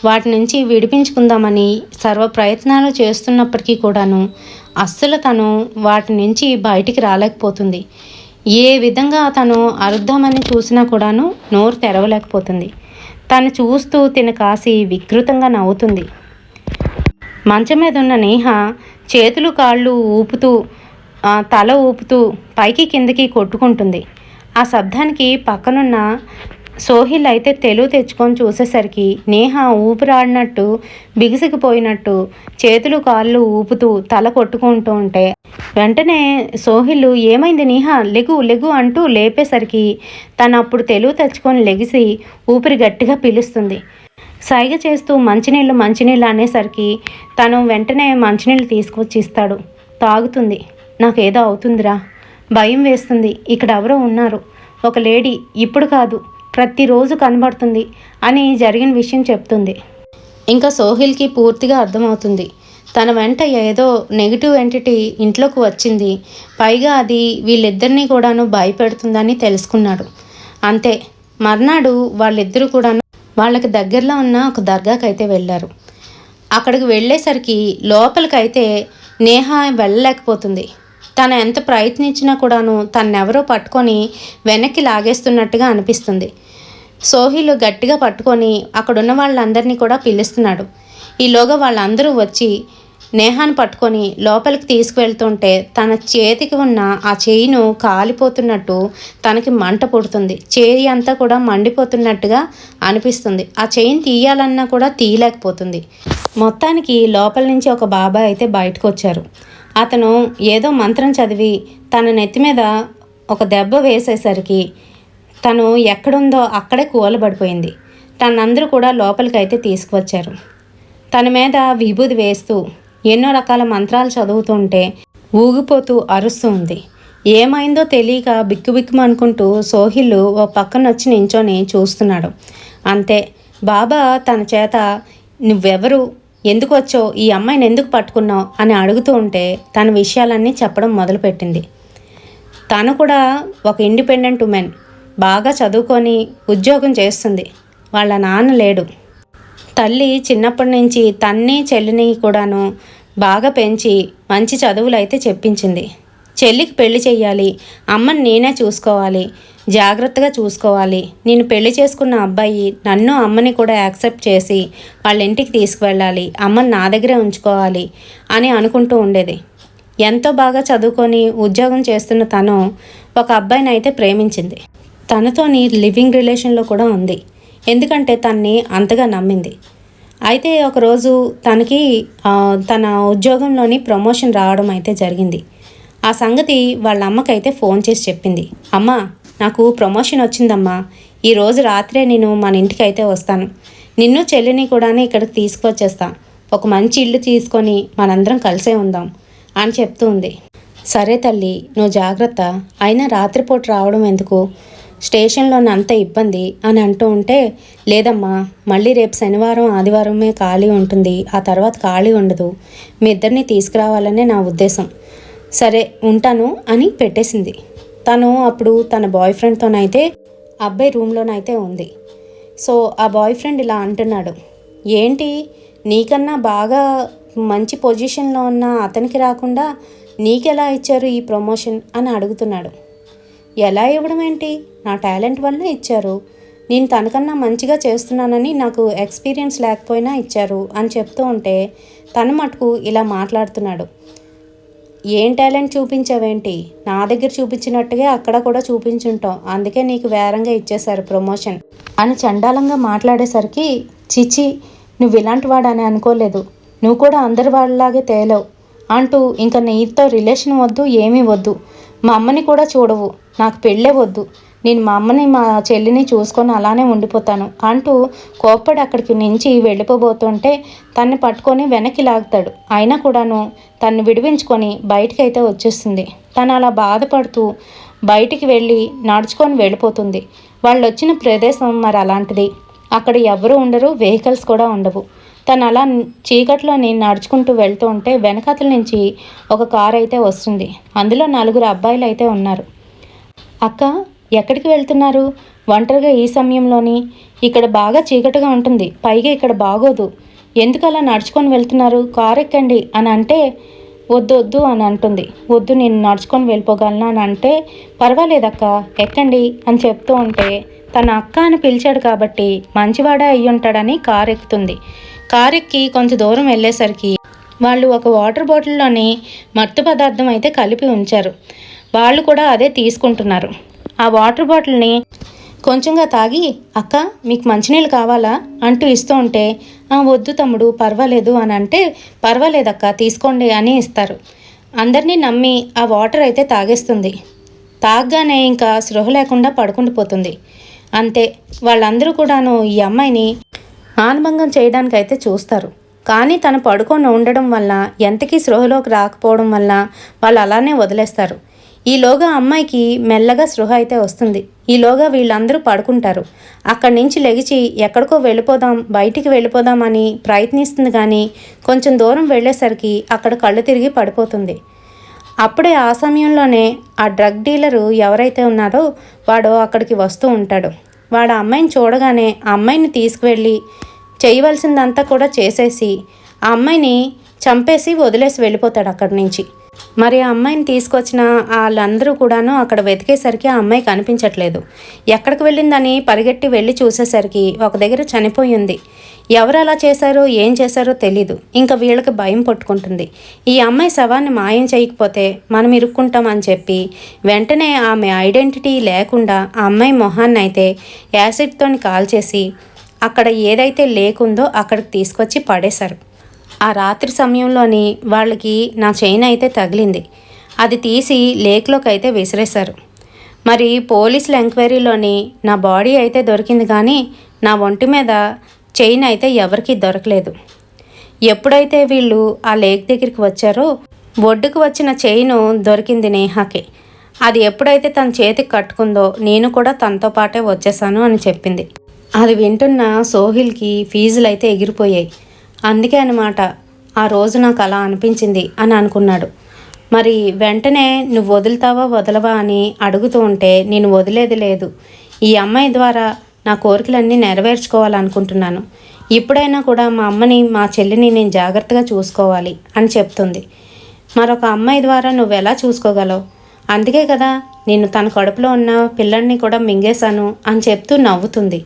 వాటి నుంచి విడిపించుకుందామని సర్వ ప్రయత్నాలు చేస్తున్నప్పటికీ కూడాను అస్సలు తను వాటి నుంచి బయటికి రాలేకపోతుంది. ఏ విధంగా తను అరుద్దామని చూసినా కూడాను నోరు తెరవలేకపోతుంది. తను చూస్తూ తిన కాసి వికృతంగా నవ్వుతుంది. మంచం మీద ఉన్న నేహ చేతులు కాళ్ళు ఊపుతూ తల ఊపుతూ పైకి కిందకి కొట్టుకుంటుంది. ఆ శబ్దానికి పక్కనున్న సోహిల్ అయితే తెలుగు తెచ్చుకొని చూసేసరికి నేహ ఊపిరాడినట్టు బిగుసిగిపోయినట్టు చేతులు కాళ్ళు ఊపుతూ తల కొట్టుకుంటూ ఉంటే వెంటనే సోహిల్, ఏమైంది నేహ, లెగు అంటూ లేపేసరికి తను అప్పుడు తెలుగు తెచ్చుకొని లెగిసి ఊపిరి గట్టిగా పీలుస్తుంది. సైగ చేస్తూ మంచినీళ్ళు అనేసరికి తను వెంటనే మంచినీళ్ళు తీసుకొచ్చి ఇస్తాడు. తాగుతుంది. నాకేదో అవుతుందిరా, భయం వేస్తుంది, ఇక్కడ ఎవరో ఉన్నారు, ఒక లేడీ, ఇప్పుడు కాదు ప్రతిరోజు కనబడుతుంది అని జరిగిన విషయం చెప్తుంది. ఇంకా సోహిల్కి పూర్తిగా అర్థమవుతుంది. తన వెంట ఏదో నెగిటివ్ ఎంటిటీ ఇంట్లోకి వచ్చింది, పైగా అది వీళ్ళిద్దరినీ కూడాను భయపెడుతుందని తెలుసుకున్నాడు. అంతే, మర్నాడు వాళ్ళిద్దరూ కూడాను వాళ్ళకి దగ్గరలో ఉన్న ఒక దర్గాకైతే వెళ్ళారు. అక్కడికి వెళ్ళేసరికి లోపలికైతే నేహ వెళ్ళలేకపోతుంది. తను ఎంత ప్రయత్నించినా కూడాను తన్నెవరో పట్టుకొని వెనక్కి లాగేస్తున్నట్టుగా అనిపిస్తుంది. సోహిల్ గట్టిగా పట్టుకొని అక్కడున్న వాళ్ళందరినీ కూడా పిలుస్తున్నాడు. ఈలోగా వాళ్ళందరూ వచ్చి నేహాను పట్టుకొని లోపలికి తీసుకువెళ్తుంటే తన చేతికి ఉన్న ఆ చేయిను కాలిపోతున్నట్టు తనకి మంట పుడుతుంది. చేయి అంతా కూడా మండిపోతున్నట్టుగా అనిపిస్తుంది. ఆ చేయిని తీయాలన్నా కూడా తీయలేకపోతుంది. మొత్తానికి లోపల నుంచి ఒక బాబా అయితే బయటకు వచ్చారు. అతను ఏదో మంత్రం చదివి తన నెత్తి మీద ఒక దెబ్బ వేసేసరికి తను ఎక్కడుందో అక్కడే కూలబడిపోయింది. తనందరూ కూడా లోపలికైతే తీసుకువచ్చారు. తన మీద విభూది వేస్తూ ఎన్నో రకాల మంత్రాలు చదువుతుంటే ఊగిపోతూ అరుస్తూ ఉంది. ఏమైందో తెలియక బిక్కుబిక్కుమనుకుంటూ సోహిల్ ఓ పక్కన వచ్చి నించొని చూస్తున్నాడు. అంతే, బాబా తన చేత నువ్వెవరు, ఎందుకు వచ్చో, ఈ అమ్మాయిని ఎందుకు పట్టుకున్నావు అని అడుగుతూ ఉంటే తన విషయాలన్నీ చెప్పడం మొదలుపెట్టింది. తను కూడా ఒక ఇండిపెండెంట్ ఉమెన్, బాగా చదువుకొని ఉద్యోగం చేస్తుంది. వాళ్ళ నాన్న లేడు. తల్లి చిన్నప్పటి నుంచి తన్ని చెల్లిని కూడాను బాగా పెంచి మంచి చదువులు అయితే చెప్పించింది. చెల్లికి పెళ్లి చెయ్యాలి, అమ్మని నేనే చూసుకోవాలి, జాగ్రత్తగా చూసుకోవాలి, నేను పెళ్లి చేసుకున్న అబ్బాయి నన్ను అమ్మని కూడా యాక్సెప్ట్ చేసి వాళ్ళ ఇంటికి తీసుకువెళ్ళాలి, అమ్మని నా దగ్గరే ఉంచుకోవాలి అని అనుకుంటూ ఉండేది. ఎంతో బాగా చదువుకొని ఉద్యోగం చేస్తున్న తను ఒక అబ్బాయిని అయితే ప్రేమించింది. తనతోని లివింగ్ రిలేషన్లో కూడా ఉంది, ఎందుకంటే తన్ని అంతగా నమ్మింది. అయితే ఒకరోజు తనకి తన ఉద్యోగంలోని ప్రమోషన్ రావడం అయితే జరిగింది. ఆ సంగతి వాళ్ళ అమ్మకైతే ఫోన్ చేసి చెప్పింది. అమ్మ, నాకు ప్రమోషన్ వచ్చిందమ్మా, ఈరోజు రాత్రే నేను మన ఇంటికి అయితే వస్తాను, నిన్ను చెల్లిని కూడా ఇక్కడికి తీసుకొచ్చేస్తా, ఒక మంచి ఇల్లు తీసుకొని మనందరం కలిసే ఉందాం అని చెప్తూ ఉంది. సరే తల్లి, నువ్వు జాగ్రత్త, అయినా రాత్రిపూట రావడం ఎందుకు, స్టేషన్లోని అంత ఇబ్బంది అని అంటూ ఉంటే, లేదమ్మా, మళ్ళీ రేపు శనివారం ఆదివారమే ఖాళీ ఉంటుంది, ఆ తర్వాత ఖాళీ ఉండదు, మీ ఇద్దరిని తీసుకురావాలనే నా ఉద్దేశం, సరే ఉంటాను అని పెట్టేసింది. తను అప్పుడు తన బాయ్ ఫ్రెండ్తోనైతే అబ్బాయి రూమ్లోనైతే ఉంది. సో ఆ బాయ్ ఫ్రెండ్ ఇలా అంటున్నాడు, ఏంటి నీకన్నా బాగా మంచి పొజిషన్లో ఉన్న అతనికి రాకుండా నీకెలా ఇచ్చారు ఈ ప్రమోషన్ అని అడుగుతున్నాడు. ఎలా ఇవ్వడం ఏంటి, నా టాలెంట్ వల్ల ఇచ్చారు, నేను తనకన్నా మంచిగా చేస్తున్నానని నాకు ఎక్స్పీరియన్స్ లేకపోయినా ఇచ్చారు అని చెప్తూ ఉంటే తను మటుకు ఇలా మాట్లాడుతున్నాడు. ఏం టాలెంట్ చూపించావేంటి, నా దగ్గర చూపించినట్టుగా అక్కడ కూడా చూపించుంటాం, అందుకే నీకు వేరంగా ఇచ్చేశారు ప్రమోషన్ అని చండాలంగా మాట్లాడేసరికి, చిచి నువ్వు ఇలాంటి వాడని అనుకోలేదు, నువ్వు కూడా అందరి వాళ్ళలాగే తేలవు అంటూ, ఇంకా నీతో రిలేషన్ వద్దు, ఏమీ వద్దు, మా అమ్మని కూడా చూడవు, నాకు పెళ్ళే వద్దు, నేను మా అమ్మని మా చెల్లిని చూసుకొని అలానే ఉండిపోతాను అంటూ కోప్పడి అక్కడికి నుంచి వెళ్ళిపోబోతుంటే తన్ని పట్టుకొని వెనక్కి లాగుతాడు. అయినా కూడాను తన్ని విడిపించుకొని బయటికి అయితే వచ్చేస్తుంది. తను అలా బాధపడుతూ బయటికి వెళ్ళి నడుచుకొని వెళ్ళిపోతుంది. వాళ్ళు వచ్చిన ప్రదేశం మరి అలాంటిది, అక్కడ ఎవరు ఉండరు, వెహికల్స్ కూడా ఉండవు. తను అలా చీకట్లోని నడుచుకుంటూ వెళ్తూ ఉంటే వెనకాతల నుంచి ఒక కారు అయితే వస్తుంది. అందులో 4 అబ్బాయిలు అయితే ఉన్నారు. అక్క, ఎక్కడికి వెళ్తున్నారు ఒంటరిగా ఈ సమయంలోని, ఇక్కడ బాగా చీకటిగా ఉంటుంది, పైగా ఇక్కడ బాగోదు, ఎందుకు అలా నడుచుకొని వెళ్తున్నారు, కారు ఎక్కండి అని అంటే, వద్దు వద్దు అని అంటుంది. వద్దు, నేను నడుచుకొని వెళ్ళిపోగలను అని అంటే, పర్వాలేదక్క ఎక్కండి అని చెప్తూ ఉంటే తన అక్క అని పిలిచాడు కాబట్టి మంచివాడే అయ్యి ఉంటాడని కారు ఎక్కుతుంది. కారు ఎక్కి కొంచెం దూరం వెళ్ళేసరికి వాళ్ళు ఒక వాటర్ బాటిల్లోని మత్తు పదార్థం అయితే కలిపి ఉంచారు. వాళ్ళు కూడా అదే తీసుకుంటున్నారు. ఆ వాటర్ బాటిల్ని కొంచెంగా తాగి, అక్క మీకు మంచినీళ్ళు కావాలా అంటూ ఇస్తూ ఉంటే, వద్దు తమ్ముడు పర్వాలేదు అని అంటే, పర్వాలేదక్క తీసుకోండి అని ఇస్తారు. అందరినీ నమ్మి ఆ వాటర్ అయితే తాగేస్తుంది. తాగగానే ఇంకా స్పృహ లేకుండా పడుకుండిపోతుంది. అంతే, వాళ్ళందరూ కూడాను ఈ అమ్మాయిని మానభంగం చేయడానికి అయితే చూస్తారు. కానీ తను పడుకొని ఉండడం వల్ల, ఎంతకీ స్పృహలోకి రాకపోవడం వల్ల వాళ్ళు అలానే వదిలేస్తారు. ఈలోగా అమ్మాయికి మెల్లగా స్పృహ అయితే వస్తుంది. ఈలోగా వీళ్ళందరూ పడుకుంటారు. అక్కడి నుంచి లెగిచి ఎక్కడికో వెళ్ళిపోదాం, బయటికి వెళ్ళిపోదామని ప్రయత్నిస్తుంది, కానీ కొంచెం దూరం వెళ్ళేసరికి అక్కడ కళ్ళు తిరిగి పడిపోతుంది. అప్పుడే ఆ సమయంలోనే ఆ డ్రగ్ డీలరు ఎవరైతే ఉన్నారో వాడు అక్కడికి వస్తూ ఉంటాడు. వాడు ఆ అమ్మాయిని చూడగానే ఆ అమ్మాయిని తీసుకువెళ్ళి చేయవలసిందంతా కూడా చేసేసి ఆ అమ్మాయిని చంపేసి వదిలేసి వెళ్ళిపోతాడు అక్కడి నుంచి. మరి ఆ అమ్మాయిని తీసుకొచ్చిన వాళ్ళందరూ కూడాను అక్కడ వెతికేసరికి ఆ అమ్మాయి కనిపించట్లేదు. ఎక్కడికి వెళ్ళిందని పరిగెట్టి వెళ్ళి చూసేసరికి ఒక దగ్గర చనిపోయింది. ఎవరు అలా చేశారో ఏం చేశారో తెలీదు. ఇంకా వీళ్ళకి భయం పట్టుకుంటుంది. ఈ అమ్మాయి శవాన్ని మాయం చేయకపోతే మనం ఇరుక్కుంటామని చెప్పి వెంటనే ఆమె ఐడెంటిటీ లేకుండా ఆ అమ్మాయి మొహాన్ని అయితే యాసిడ్తో కాల్చేసి అక్కడ ఏదైతే లేకుందో అక్కడికి తీసుకొచ్చి పడేశారు. ఆ రాత్రి సమయంలోని వాళ్ళకి నా చైన్ అయితే తగిలింది. అది తీసి లేక్లోకి అయితే విసిరేశారు. మరి పోలీసుల ఎంక్వైరీలోని నా బాడీ అయితే దొరికింది, కానీ నా ఒంటి మీద చైన్ అయితే ఎవరికీ దొరకలేదు. ఎప్పుడైతే వీళ్ళు ఆ లేక్ దగ్గరికి వచ్చారో ఒడ్డుకు వచ్చిన చైను దొరికింది నేహాకి. అది ఎప్పుడైతే తన చేతికి కట్టుకుందో నేను కూడా తనతో పాటే వచ్చేసాను అని చెప్పింది. అది వింటున్న సోహిల్కి ఫీజులు అయితే ఎగిరిపోయాయి. అందుకే అన్నమాట ఆ రోజు నాకు అలా అనిపించింది అని అనుకున్నాడు. మరి వెంటనే నువ్వు వదులుతావా వదలవా అని అడుగుతూ ఉంటే నేను వదిలేది లేదు. ఈ అమ్మాయి ద్వారా నా కోరికలన్నీ నెరవేర్చుకోవాలనుకుంటున్నాను. ఇప్పుడైనా కూడా మా అమ్మని మా చెల్లిని నేను జాగ్రత్తగా చూసుకోవాలి అని చెప్తుంది. మరొక అమ్మాయి ద్వారా నువ్వు ఎలా చూసుకోగలవు? అందుకే కదా నేను తన కడుపులో ఉన్న పిల్లల్ని కూడా మింగేశాను అని చెప్తూ నవ్వుతుంది.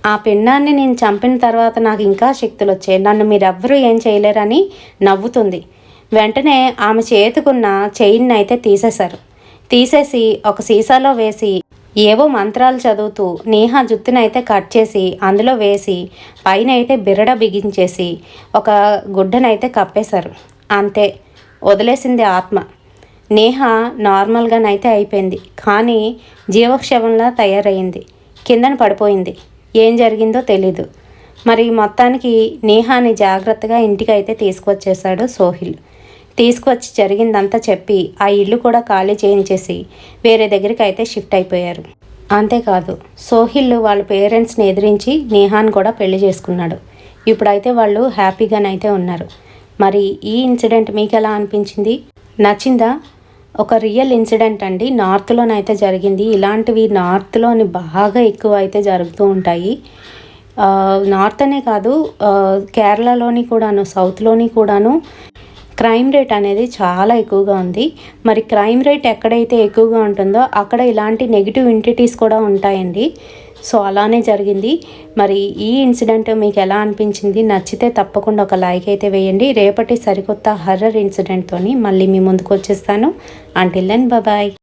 ఆ పిండాన్ని నేను చంపిన తర్వాత నాకు ఇంకా శక్తులు వచ్చాయి, నన్ను మీరెవ్వరూ ఏం చేయలేరని నవ్వుతుంది. వెంటనే ఆమె చేతుకున్న చైన్ అయితే తీసేశారు. తీసేసి ఒక సీసాలో వేసి ఏవో మంత్రాలు చదువుతూ నేహా జుత్తునైతే కట్ చేసి అందులో వేసి పైన అయితే బిరడ బిగించేసి ఒక గుడ్డనైతే కప్పేశారు. అంతే, వదిలేసింది ఆత్మ. నేహ నార్మల్గానైతే అయిపోయింది, కానీ జీవక్షవంలా తయారయ్యింది. కిందన పడిపోయింది. ఏం జరిగిందో తెలీదు. మరి మొత్తానికి నేహాని జాగ్రత్తగా ఇంటికి అయితే తీసుకొచ్చేసాడు సోహిల్. తీసుకువచ్చి జరిగిందంతా చెప్పి ఆ ఇల్లు కూడా ఖాళీ చేయించేసి వేరే దగ్గరికి అయితే షిఫ్ట్ అయిపోయారు. అంతేకాదు, సోహిల్ వాళ్ళ పేరెంట్స్ని ఎదిరించి నేహాని కూడా పెళ్లి చేసుకున్నాడు. ఇప్పుడైతే వాళ్ళు హ్యాపీగానైతే ఉన్నారు. మరి ఈ ఇన్సిడెంట్ మీకు ఎలా అనిపించింది? నచ్చిందా? ఒక రియల్ ఇన్సిడెంట్ అండి, నార్త్లోనైతే జరిగింది. ఇలాంటివి నార్త్లోని బాగా ఎక్కువ అయితే జరుగుతూ ఉంటాయి. నార్త్ అనే కాదు, కేరళలోని కూడాను, సౌత్లోని కూడాను క్రైమ్ రేట్ అనేది చాలా ఎక్కువగా ఉంది. మరి క్రైమ్ రేట్ ఎక్కడైతే ఎక్కువగా ఉంటుందో అక్కడ ఇలాంటి నెగిటివ్ ఎంటిటీస్ కూడా ఉంటాయండి. సో అలానే జరిగింది. మరి ఈ ఇన్సిడెంట్ మీకు ఎలా అనిపించింది? నచ్చితే తప్పకుండా ఒక లైక్ అయితే వేయండి. రేపటి సరికొత్త హర్రర్ ఇన్సిడెంట్తోని మళ్ళీ మీ ముందుకు వచ్చేస్తాను. Until then bye.